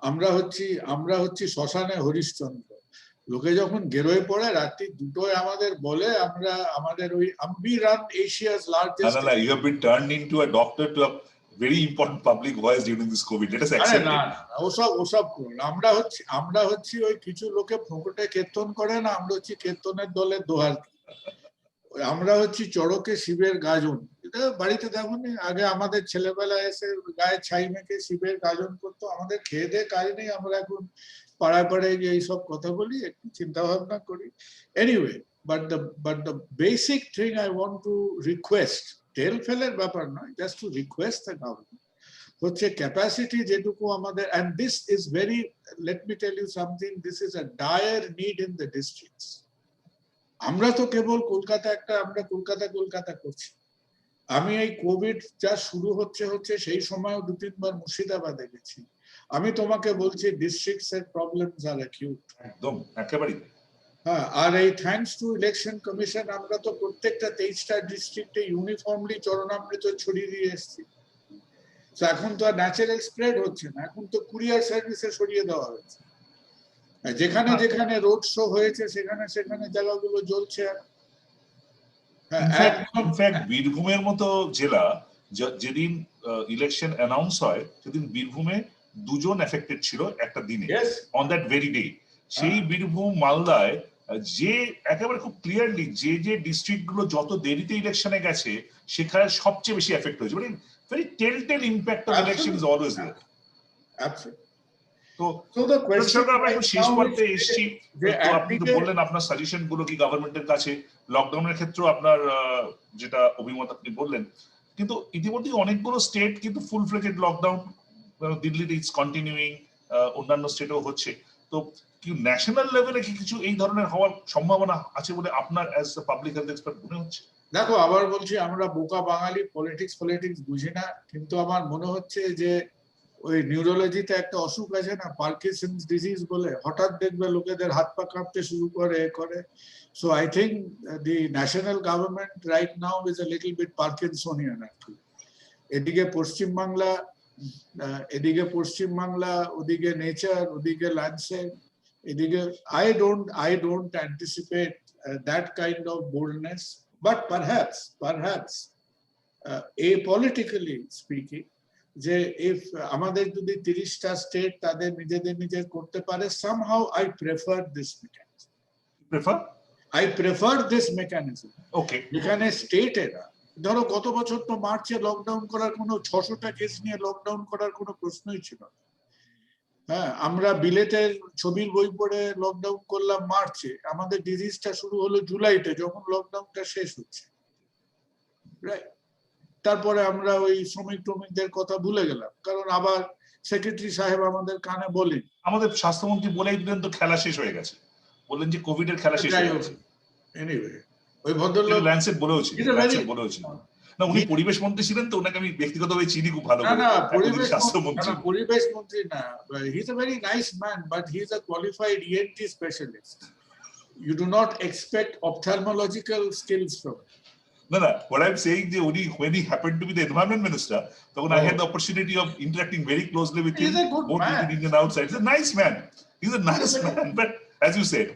Speaker 2: আমরা হচ্ছি শ্মশানে হরিশ্চন্দ্র, লোকে যখন গেরোয় পড়ে রাত্রি 2টোয় আমাদের বলে আমরা আমাদের ওই we run Asia's largest.
Speaker 1: You have been turned into a doctor to a very important public voice during this COVID. Let us accept
Speaker 2: না
Speaker 1: it.
Speaker 2: ওসব করুন, আমরা হচ্ছি ওই কিছু লোকে ফোকটে কীর্তন করে না, আমরা হচ্ছি কীর্তনের দলের দোহার, আমরা হচ্ছি চড়কে শিবের গাজন। এটা বাড়িতে দেখুন, আগে আমাদের ছেলেবেলা এসে গায়ে ছাই মেখে শিবের গাজন করতো, আমাদের খেয়ে দিয়ে কাজ নেই, আমরা এখন পাড়ায় পাড়ায় যে এইসব কথা বলি, একটু চিন্তা ভাবনা করি। Anyway, but the basic thing I want to request, টেল ফেলের ব্যাপার নয়, just to request the government, হচ্ছে ক্যাপাসিটি যেটুকু আমাদের, and this is very, let me tell you something, this is a dire need in the districts. আমরা তো কেবল আমরা কলকাতা করছি। আমি এই কোভিড যা শুরু হচ্ছে সেই সময়ও 2-3 বার মুর্শিদাবাদে গেছি। আমি তোমাকে বলছি ডিস্ট্রিক্টস এর প্রবলেমস আর অ্যাকিউট,
Speaker 1: একদম একেবারে।
Speaker 2: হ্যাঁ, আর এই থ্যাঙ্কস টু ইলেকশন কমিশন আমরা তো প্রত্যেকটা 23টা ডিস্ট্রিক্টে ইউনিফর্মলি চরণামৃত ছড়িয়ে দিয়ে এসেছি। তো এখন তো আর ন্যাচারাল স্প্রেড হচ্ছে না, এখন তো কুরিয়ার সার্ভিসে সরিয়ে দেওয়া হয়েছে। যেখানে যেখানে রোড শো হয়েছে সেখানে জায়গাগুলো জ্বলছে।
Speaker 1: ইনফ্যাক্ট বীরভূমের মতো জেলা, যেদিন ইলেকশন অ্যানাউন্স হয় সেদিন বীরভূমে 2 জন এফেক্টেড ছিল একটা দিনে, অন দ্যাট ভেরি ডে। সেই বীরভূম মালদায় যে একেবারে খুব ক্লিয়ারলি যে ডিস্ট্রিক্ট গুলো যত দেরিতে ইলেকশনে গেছে সেখানে সবচেয়ে বেশি এফেক্ট হয়েছে, মানে very tail impact of election is always there. তো সরকার আমরা একটু শেষ পর্যায়ে এসেছি, তো আপনি তো বললেন আপনার সাজেশন গুলো কি গভর্নমেন্টের কাছে, লকডাউনের ক্ষেত্রেও আপনার যেটা অভিমত আপনি বললেন, কিন্তু ইতিমধ্যে অনেকগুলো স্টেট কিন্তু ফুল ফ্লেজেড লকডাউন, দিল্লিতে ইটস কন্টিনিউইং, অন্যান্য স্টেটেও হচ্ছে। তো কি ন্যাশনাল লেভেলে কি কিছু এই ধরনের হওয়ার সম্ভাবনা আছে বলে আপনার as a public health expert মনে হচ্ছে?
Speaker 2: দেখো, আবার বলছি, আমরা বোকা বাঙালি, পলিটিক্স বুঝি না, কিন্তু আমার মনে হচ্ছে যে ওই নিউরোলজিতে একটা অসুখ আছে না, পার্কিনসন্স ডিজিজ বলে, হঠাৎ দেখবে লোকেদের হাত পা কাঁপতে শুরু করে। So I think the national government right now is a little bit parkinsonian actually. এদিকে পশ্চিমবাংলা, ওদিকে নেচার, ওদিকে ল্যান্ডস্কেপ, এদিকে I don't anticipate that kind of boldness, but perhaps apolitically speaking, যে if আমাদের যদি 30টা স্টেট তাদের নিজের করতে পারে, somehow I prefer this mechanism.
Speaker 1: Okay.
Speaker 2: যেখানে স্টেটেরা, ধরো গত বছর তো মার্চে লকডাউন করার কোনো 600টা কেস নিয়ে লকডাউন করার কোনো প্রশ্নই ছিল না। হ্যাঁ, আমরা বিলেতের ছবির বই পড়ে লকডাউন করলাম মার্চে, আমাদের ডিজিজটা শুরু হলো জুলাইতে, যখন লকডাউনটা শেষ হচ্ছে, রাইট? তারপরে আমরা ওই শ্রমিকদের কথা ভুলে গেলাম, কারণ আবার সেক্রেটারি সাহেব আমাদের কানে বলেন,
Speaker 1: আমাদের স্বাস্থ্যমন্ত্রী বলেই দিলেন তো খেলা শেষ হয়ে গেছে, বললেন যে কোভিড এর খেলা শেষ হয়ে গেছে।
Speaker 2: এনিওয়ে, ওই ভদ্রলোক
Speaker 1: ল্যান্সেট বলেওছিল না, উনি পরিবেশ মন্ত্রী ছিলেন, তো ওনাকে আমি ব্যক্তিগতভাবে চিনি খুব ভালো করে।
Speaker 2: না, পরিবেশ মন্ত্রী না, he is a very nice man, but he is a qualified ENT specialist. You do not expect ophthalmological skills from him.
Speaker 1: No, what I'm saying, when he happened to be the environment minister, I had the opportunity of interacting very closely with him, both within and outside. He's a nice man. But as you said,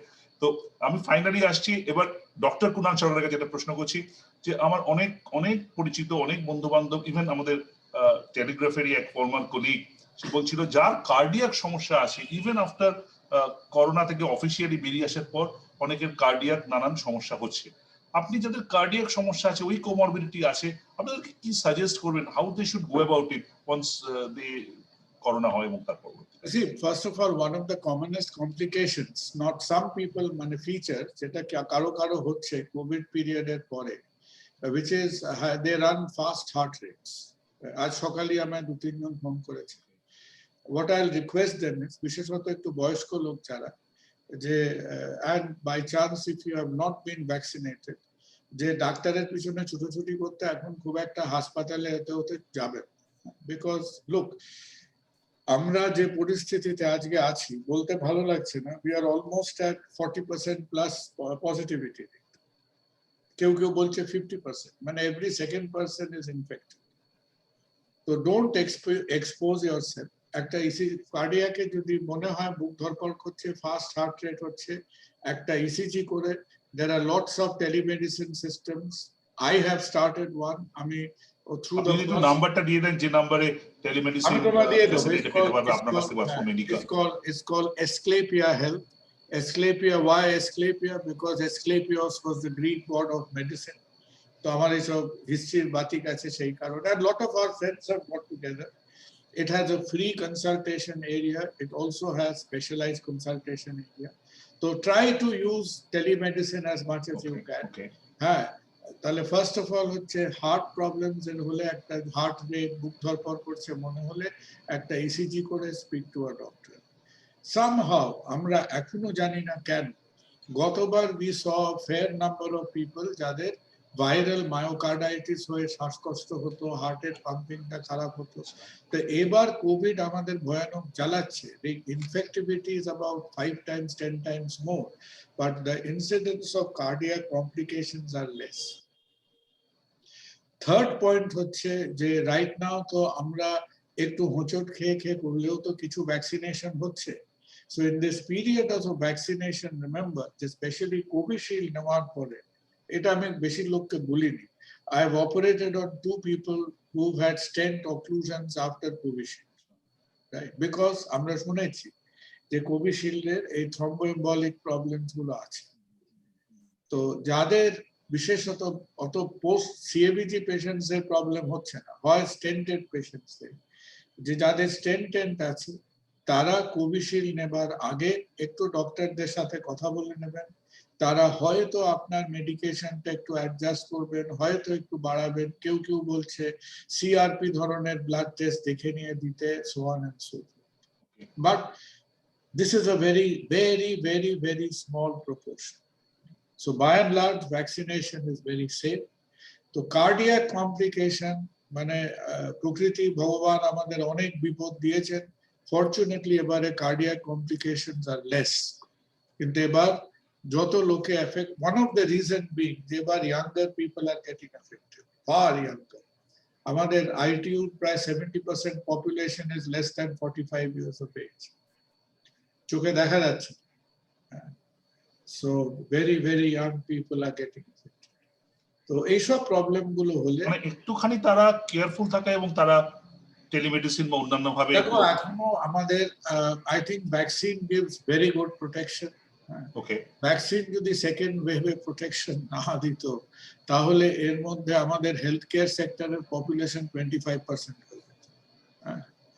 Speaker 1: তো আমি finally আসছি এবার doctor Kunal সরকারের কাছে একটা প্রশ্ন করছি, যে আমার অনেক পরিচিত, অনেক বন্ধু বান্ধব, ইভেন আমাদের টেলিগ্রাফেরই এক ফর্মার কলিগ, সে বলছিল যার কার্ডিয়াক সমস্যা আছে, ইভেন আফটার করোনা থেকে অফিসিয়ালি বেরিয়ে আসার পর অনেকের কার্ডিয়াক নানান সমস্যা হচ্ছে। আপনি যাদের কার্ডিয়াক সমস্যা আছে, ওই কোমরবিডিটি আছে, আপনাদেরকে কি সাজেস্ট করবেন, how they should go about it once they corona হয় এবং তারপর?
Speaker 2: See, first of all, one of the commonest complications, not some people, মানে feature, যেটা কারো হচ্ছে কোভিড পিরিয়ডের পরে, which is they run fast heart rates. আজ সকালে আমি 2-3 জন ফোন করেছি। What I'll request them is, বিশেষত একটু বয়স্ক লোক যারা, যে and by chance if you have not been vaccinated, যে ডাক্তারের পিছনে ছুটোছুটি করতে এখন খুব একটা হাসপাতালে হতে যাবে, বিকজ লুক, আমরা যে পরিস্থিতিতে আজকে আছি, বলতে ভালো লাগছে না, we are almost at 40% plus positivity rate. কেউ বলছে 50%, মানে every second person is infected. So don't expose yourself. একটা কার্ডিয়াকে যদি মনে হয় বুক ধরপড় করছে, ফাস্ট হার্ট রেট হচ্ছে, একটা ইসিজি করে, there are lots of telemedicine systems. I have started one. আমি through the
Speaker 1: নাম্বারটা দিয়ে দেন, যে নম্বরে টেলিমেডিসিন ফ্যাসিলিটি পেতে পারবে আপনার কাছ থেকে, for medical.
Speaker 2: It's called Asclepia Health. Asclepia, why Asclepia? Because Asclepios was the Greek god of medicine. তো আমার এইসব হিস্ট্রির বাতিক আছে সেই কারণে, and lot of our friends have got together. It has a free consultation area. It also has specialized consultation area. So try to use telemedicine as much as you can. হ্যাঁ, তাহলে first of all হচ্ছে heart problems এর হলে, একটা heart rate, বুক ধরপড় করছে মনে হলে একটা ইসিজি করে speak to a doctor. Somehow আমরা এখনো জানি না কেন, গতবার we saw a fair number of people যাদের ভাইরাল মায়োকার্ডাইটিস হয়ে শ্বাসকষ্ট হতো, হার্টের পাম্পিংটা খারাপ হতো। তো এবার কোভিড আমাদের ভয়ানক জ্বালাচ্ছে। The infectivity is about 5 times, 10 times more, but the incidence of cardiac complications are less. Third point হচ্ছে যে রাইট নাও তো আমরা একটু হোঁচট খেয়ে করলেও তো কিছু ভ্যাকসিনেশন হচ্ছে। So in this period of vaccination, remember, especially Covishield নেওয়ার পরে, এটা আমি বেশি লোককে বলিনি, I have operated on 2 people who've had stent occlusions after Covishield, right? Because আমরা শুনেছি যে কোভিশিল্ডের এই থ্রম্বোএম্বলিক প্রবলেমস গুলো আছে। তো যাদের বিশেষত অত পোস্ট সিএবিজি পেশেন্টস এর প্রবলেম হচ্ছে না, হয় স্টেন্টেড পেশেন্টস এর, যে যাদের স্টেন্ট আছে তারা কোভিশিল্ড নেবার আগে একটু ডক্টরদের সাথে কথা বলে নেবেন। তারা হয়তো আপনার মেডিকেশনটা একটু অ্যাডজাস্ট করবেন, হয়তো একটু বাড়াবেন। কেউ কেউ বলছে সিআরপি ধরনের ব্লাড টেস্ট দেখে নিয়ে দিতে, so on and so forth. But this is a very small proportion. So by and large, vaccination is very safe. তো কার্ডিয়াক কমপ্লিকেশন মানে প্রকৃতি ভগবান আমাদের অনেক বিপদ দিয়েছেন, ফরচুনেটলি এবারে কার্ডিয়াক কমপ্লিকেশনস আর লেস। কিন্তু এবার যত লোকে affect, one of the reason being যে এবার younger people are getting affected, far younger. আমাদের আইটিইউ প্রায় 70% population is less than 45 years of age, চোখে দেখা যাচ্ছে। So very young people are getting affected. তো এইসব প্রবলেম গুলো হলে
Speaker 1: মানে একটুখানি তারা কেয়ারফুল থাকে এবং তারা টেলিমেডিসিন বা অন্যান্য ভাবে।
Speaker 2: দেখো এখনো আমাদের I think vaccine gives very good protection.
Speaker 1: Okay,
Speaker 2: vaccine যদি সেকেন্ড ওয়েভে প্রোটেকশন না দিত তাহলে এর মধ্যে আমাদের হেলথ কেয়ার সেক্টরের পপুলেশন 25% হয়ে যেত।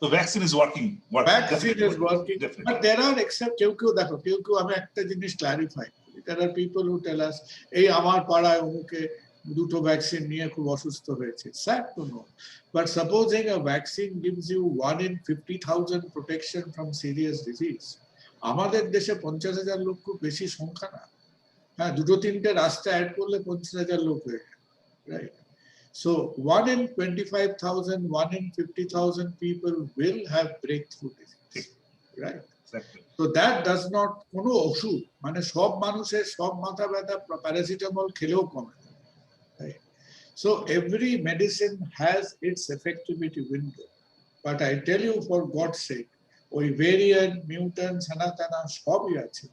Speaker 1: তো vaccine is working,
Speaker 2: vaccine is working, but there are except কেউ দেখো কেউ আমি একটা জিনিস ক্লারিফাই করি, দেয়ার আর পিপল হু টেল আস এই আমার পাড়ায় অমুকে দুটো ভ্যাকসিন নিয়ে খুব অসুস্থ হয়েছে। Sad to know, but supposing a vaccine gives you 1 in 50,000 protection from serious disease. আমাদের দেশে 50,000 লোক খুব বেশি সংখ্যা না। হ্যাঁ, দুটো তিনটে রাস্তা অ্যাড করলে 50,000 লোক হয়ে যায়, right? So 1 in 25,000, 1 in 50,000 people will have breakthrough disease, right?
Speaker 1: Exactly.
Speaker 2: So that does not কোনো ওষুধ মানে সব মানুষের সব মাথা ব্যথা প্যারাসিটামল খেলেও কমে না, right? So every medicine has its effectivity window, but I tell you for God's sake, ওই ভেরিয়েন্ট মিউট্যান্টস হানাতানা সবই আছে,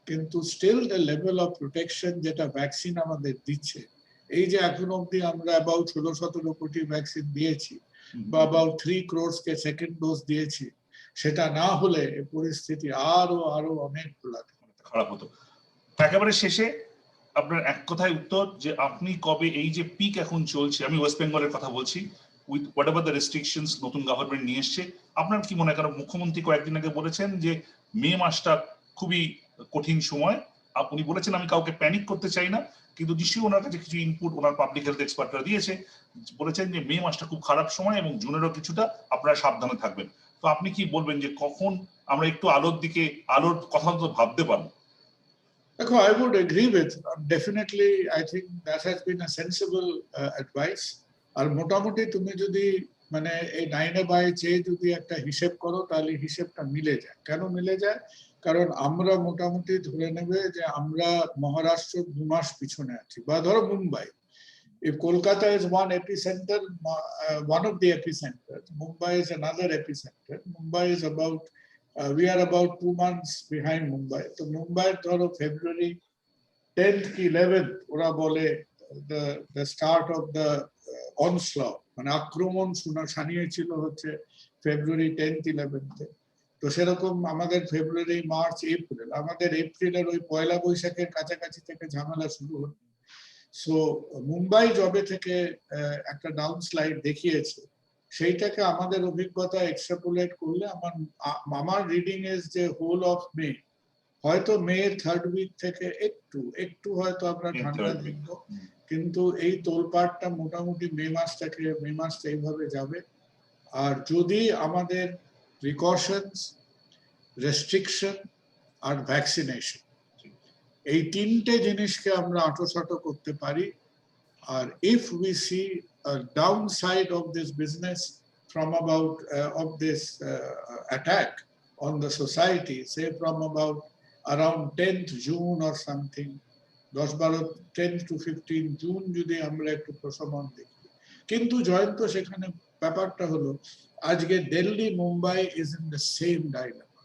Speaker 2: কিন্তু still the level of protection যেটা ভ্যাকসিন আমাদের দিচ্ছে, এই যে এখন অব্দি আমরা অ্যাবাউট 16-17 কোটি ভ্যাকসিন দিয়েছি বা about 3 crores K second dose দিয়েছি, সেটা না হলে এই পরিস্থিতি আরো অনেক
Speaker 1: খারাপ হতো। একেবারে শেষে আপনার এক কথায় উত্তর যে আপনি কবে এই যে পিক এখন চলছে, আমি ওয়েস্ট বেঙ্গলের কথা বলছি, with what ever the restrictions নতুন গভর্নমেন্ট নিয়ে এসছে, আপনার কি মনে হয়? কারণ মুখ্যমন্ত্রী কয়েকদিন আগে বলেছেন যে মে মাসটা খুবই কঠিন সময়। আপনি বলেছেন আমি কাউকে প্যানিক করতে চাই না, কিন্তু নিশ্চয়ই ওনার কাছে কিছু ইনপুট ওনার পাবলিক হেলথ এক্সপার্টরা দিয়েছে, বলেছেন যে মে মাসটা খুব খারাপ সময় এবং জুনেরও কিছুটা আপনারা সাবধানে থাকবেন। তো আপনি কি বলবেন যে কখন আমরা একটু আলোর কথা তো ভাবতে পারবো?
Speaker 2: দেখো, I would agree with, definitely I think that has been a sensible advice. আর মোটামুটি তুমি যদি মানে এই 9/2 চেয়ে যদি একটা হিসেব করো তাহলে হিসেবটা মিলে যায়। কেন মিলে যায়? কারণ আমরা মোটামুটি ধরে নেবে যে আমরা মহারাষ্ট্র 2 মাস পিছনে আছি, বা ধরো Mumbai. If Kolkata is one epicenter, one of the epicenters, Mumbai is another epicenter. Mumbai is about we are about 2 months behind Mumbai. So Mumbai ধরো February 10th কি 11th ওরা বলে the start of the onslaught, মানে আক্রমণ শানিয়েছিল হচ্ছে February 10th 11th। তো সেরকম আমাদের ফেব্রুয়ারি মার্চ এপ্রিল, আমাদের এপ্রিলের ওই পয়লা বৈশাখের কাছাকাছি থেকে ঝামেলা শুরু হলো। সো মুম্বাই জবে থেকে একটা ডাউন স্লাইড দেখিয়েছে, সেইটাকে আমাদের অভিজ্ঞতা এক্সট্রাপোলেট করলে আমার রিডিং এজ যে হোল অফ মে, হয়তো মে 3rd উইক থেকে একটু হয়তো আমরা ঠান্ডা দেখব, কিন্তু এই তোলপাড়টা মোটামুটি মে মাসটা এইভাবে যাবে। আর যদি আমাদের প্রিকশনস, রেস্ট্রিকশন আর ভ্যাকসিনেশন এই তিনটে জিনিসকে আমরা আঁটোসাঁটো করতে পারি, আর if we see a downside of this business from about of this attack on the society, say from about around 10th June or something, 10 to 15 June যদি আমরা একটু প্রশমন দেখি। কিন্তু জয়ন্ত, সেখানে ব্যাপারটা হলো আজকে Delhi Mumbai is in the same dilemma.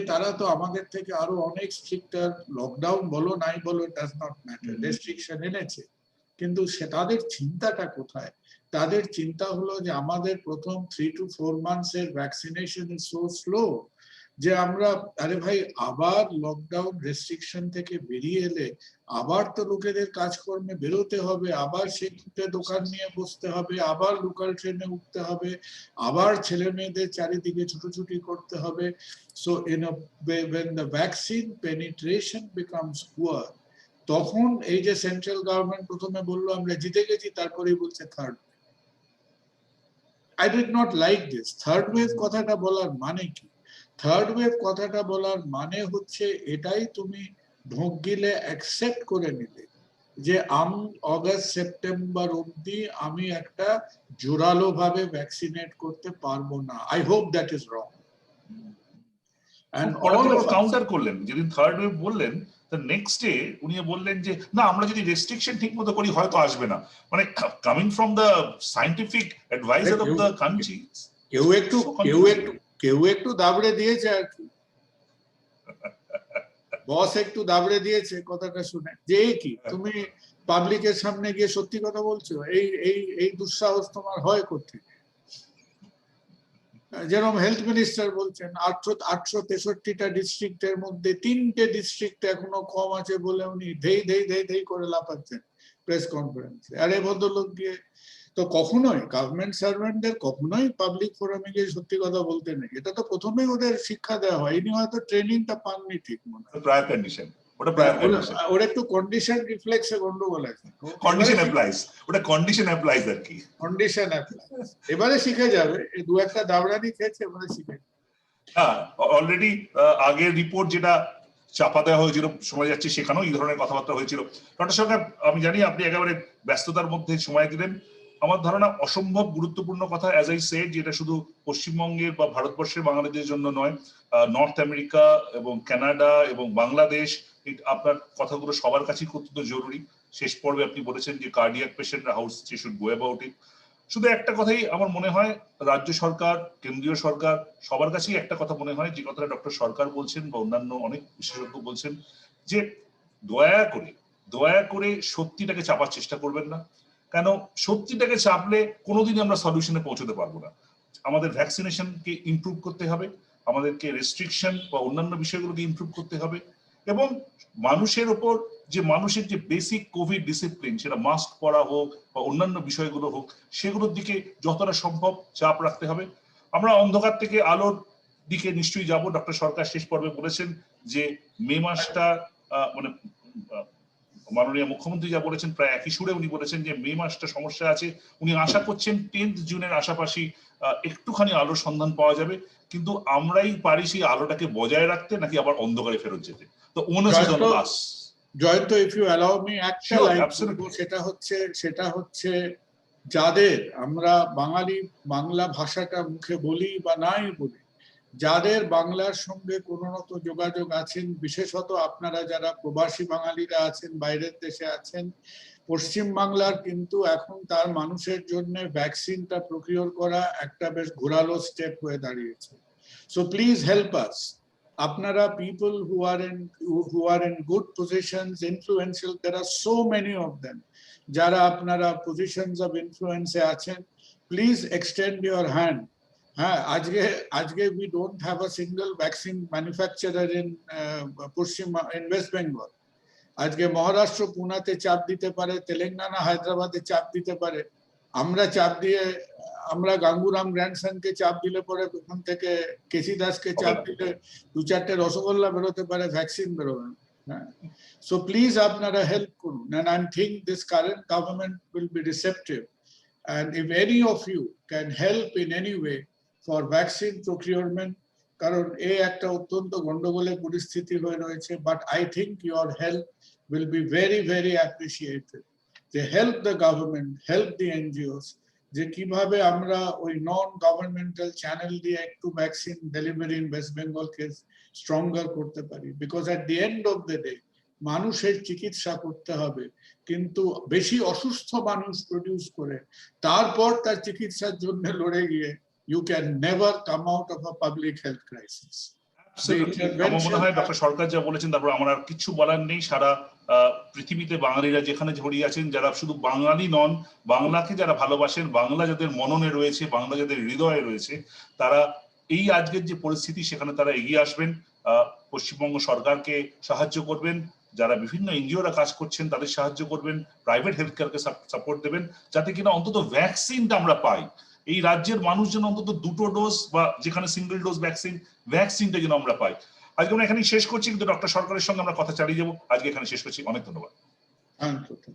Speaker 2: তারা তো আমাদের থেকে আরো অনেক স্ট্রিক্টার, লকডাউন বলো নাই বলো ডাজ নট ম্যাটার, রেস্ট্রিকশন এনেছে, কিন্তু তাদের চিন্তাটা কোথায়? তাদের চিন্তা হলো যে আমাদের প্রথম 3 to 4 months এর ভ্যাকসিনেশন ইজ সো স্লো, যে আমরা আরে ভাই আবার লকডাউন রেস্ট্রিকশন থেকে বেরিয়ে এলে আবার তো লোকেদের কাজকর্মে বেরোতে হবে, আবার সেই দোকান নিয়ে বসতে হবে, আবার লোকাল ট্রেনে উঠতে হবে, আবার ছেলে মেয়েদের চারিদিকে ছুটোছুটি করতে হবে। So in when the vaccine penetration becomes poor, তখন এই যে সেন্ট্রাল গভর্নমেন্ট প্রথমে বললো আমরা জিতে গেছি, তারপরেই বলছে third. I did not like this. Third wave কথাটা বলার মানে কি? থার্ড ওয়েভ কথাটা বলার মানে হচ্ছে এটাই তুমি ঢোক গিলে অ্যাকসেপ্ট করে নিলে যে অগাস্ট সেপ্টেম্বর অবধি আমি একটা জোরালো ভাবে ভ্যাকসিনেট করতে পারবো না। I hope that is wrong.
Speaker 1: Counter করলেন যেদিন থার্ড ওয়েভ বললেন, নেক্সট ডে উনি বললেন যে না আমরা যদি রেস্ট্রিকশন ঠিক মতো করি হয়তো আসবে না। মানে coming from the scientific adviser of the country,
Speaker 2: কেউ একটু দাবড়ে দিয়েছে আর কি, বস একটু দাবড়ে দিয়েছে কথাটা শুনে যে কি তুমি পাবলিকের সামনে গিয়ে সত্যি কথা বলছো, এই দুঃসাহস তোমার হয় কোথেকে? যেরকম হেলথ মিনিস্টার বলছেন 863টা ডিস্ট্রিক্টের মধ্যে 3টে ডিস্ট্রিক্ট এখনো কম আছে বলে উনি ধেই করে লাফাচ্ছেন প্রেস কনফারেন্সে। আরে ভদ্রলোক গিয়ে তো কখনোই গভর্নমেন্ট সার্ভেন্টদের কখনোই পাবলিক ফোরামে গিয়ে সত্যি কথা বলতে নেই, এটা তো প্রথমেই ওদের শিক্ষা দেওয়া হয়। ইনি হয়তো ট্রেনিংটা পাননি ঠিক মনে হয়,
Speaker 1: প্রায়র কন্ডিশন
Speaker 2: ওর একটু কন্ডিশন রিফ্লেক্সে গন্ডগোল আছে,
Speaker 1: কন্ডিশন অ্যাপ্লাইজ, ওটা কন্ডিশন অ্যাপ্লাইজ আর কি,
Speaker 2: কন্ডিশন অ্যাপ্লাইজ। এবারে শিখে যাবে, এই দু একটা দাবড়ানি খেয়েছে, এবারে শিখে।
Speaker 1: হ্যাঁ, অলরেডি আগের রিপোর্ট যেটা চাপা দেওয়া হয়েছিল শোনা যাচ্ছে সেখানেও এই ধরনের কথাবার্তা হয়েছিল। ডক্টর সরকার, আমি জানি আপনি একেবারে ব্যস্ততার মধ্যে সময় দিলেন। আমার ধারণা অসম্ভব গুরুত্বপূর্ণ কথা, অ্যাজ আই সেড, যেটা শুধু পশ্চিমবঙ্গের বা ভারতবর্ষের বাঙালিদের জন্য নয়, নর্থ আমেরিকা এবং কানাডা এবং বাংলাদেশ, আপনার কথাগুলো সবার কাছেই অত্যন্ত জরুরি। শেষ পর্বে আপনি বলেছেন যে কার্ডিয়াক পেশেন্টরা how they should go about it. শুধু একটা কথাই আমার মনে হয়, রাজ্য সরকার, কেন্দ্রীয় সরকার, সবার কাছেই একটা কথা মনে হয়, যে কথাটা ডক্টর সরকার বলছেন বা অন্যান্য অনেক বিশেষজ্ঞ বলছেন, যে দয়া করে সত্যিটাকে চাপার চেষ্টা করবেন না। কেন সত্যিটাকে চাপলে কোনোদিনই আমরা সলিউশনে পৌঁছতে পারবো না। আমাদের ভ্যাকসিনেশনকে ইমপ্রুভ করতে হবে, আমাদেরকে রেস্ট্রিকশন বা অন্যান্য বিষয়গুলোকে ইমপ্রুভ করতে হবে, এবং মানুষের ওপর যে মানুষের যে বেসিক কোভিড ডিসিপ্লিন, সেটা মাস্ক পরা হোক বা অন্যান্য বিষয়গুলো হোক, সেগুলোর দিকে যতটা সম্ভব চাপ রাখতে হবে। আমরা অন্ধকার থেকে আলোর দিকে নিশ্চয়ই যাব। ডক্টর সরকার শেষ পর্বে বলেছেন যে মে মাসটা মানে মাননীয় মুখ্যমন্ত্রী যা বলেছেন প্রায় একই সুরে উনি বলেছেন যে মে মাসটা সমস্যা আছে। উনি আশা করছেন 10th জুনের আশাপাশি একটুখানি আলোর সন্ধান পাওয়া যাবে, কিন্তু আমরাই পারি সেই আলোটাকে বজায় রাখতে নাকি আবার অন্ধকারে ফেরত যেতে। তো onus is on us.
Speaker 2: Jayanta, if you allow me, একটা লাইন, সেটা হচ্ছে যাদের আমরা বাংলা ভাষাটা মুখে বলি বা নাই বলি, যাদের বাংলার সঙ্গে কোনো মতো যোগাযোগ আছেন, বিশেষত আপনারা যারা প্রবাসী বাঙালিরা আছেন, বাইরের দেশে আছেন, পশ্চিম বাংলার কিন্তু এখন তার মানুষের জন্য ভ্যাকসিনটা প্রকিওর করা একটা বেশ ঘোরালো স্টেপ হয়ে দাঁড়িয়েছে। So please help us. আপনারা people who are in good positions, influential, there are so many of them, যারা আপনারা positions of influence এ আছেন, please extend your hand. হ্যাঁ, আজকে we don't have a single vaccine manufacturer in West Bengal. আজকে মহারাষ্ট্র পুনাতে চাপ দিতে পারে, তেলেঙ্গানা হায়দ্রাবাদে চাপ দিতে পারে, আমরা গাঙ্গুরাম গ্র্যান্ডসনকে চাপ দিলে পরে ওখান থেকে কেসি দাসকে চাপ দিলে 2-4টে রসগোল্লা বেরোতে পারে, ভ্যাকসিন বেরোবে না। সো প্লিজ আপনারা হেল্প করুন, and I think this current government will be receptive, and if any of you can help in any way for vaccine procurement, কারণ এই একটা অত্যন্ত গন্ডগোলের পরিস্থিতি হয়ে রয়েছে, but I think your help will be very, very appreciated. They help the government, help the NGOs, যে কিভাবে আমরা ওই নন গভর্নমেন্টাল চ্যানেল দিয়ে একটু ভ্যাকসিন ডেলিভারি ইন ওয়েস্ট বেঙ্গলকে স্ট্রঙ্গার করতে পারি। Because at the end of the day মানুষের চিকিৎসা করতে হবে, কিন্তু বেশি অসুস্থ মানুষ প্রডিউস করে তারপর তার চিকিৎসার জন্য লড়ে গিয়ে you can never come out of a public health crisis.
Speaker 1: আমার মনে হয় ডক্টর সরকার যা বলেছেন তারপর আমার আর কিছু বলার নেই। সারা পৃথিবীতে বাঙালিরা যেখানে ছড়িয়ে আছেন, যারা শুধু বাঙালি নন, বাংলাকে যারা ভালোবাসেন, বাংলা যাদের মননে রয়েছে, বাংলা যাদের হৃদয়ে রয়েছে, তারা এই আজকের যে পরিস্থিতি সেখানে তারা এগিয়ে আসবেন, পশ্চিমবঙ্গ সরকারকে সাহায্য করবেন, যারা বিভিন্ন এনজিওরা কাজ করছেন তাদের সাহায্য করবেন, প্রাইভেট হেলথ কেয়ারকে সাপোর্ট দেবেন, যাতে কিনা অন্তত ভ্যাকসিনটা আমরা পাই। এই রাজ্যের মানুষ যেন অন্তত 2টো ডোজ বা যেখানে সিঙ্গেল ডোজ ভ্যাকসিনটা যেন আমরা পাই। আজকে আমরা এখানেই শেষ করছি, কিন্তু ডক্টর সরকারের সঙ্গে আমরা কথা চালিয়ে যাবো। আজকে এখানে শেষ করছি, অনেক ধন্যবাদ।
Speaker 2: Thank you.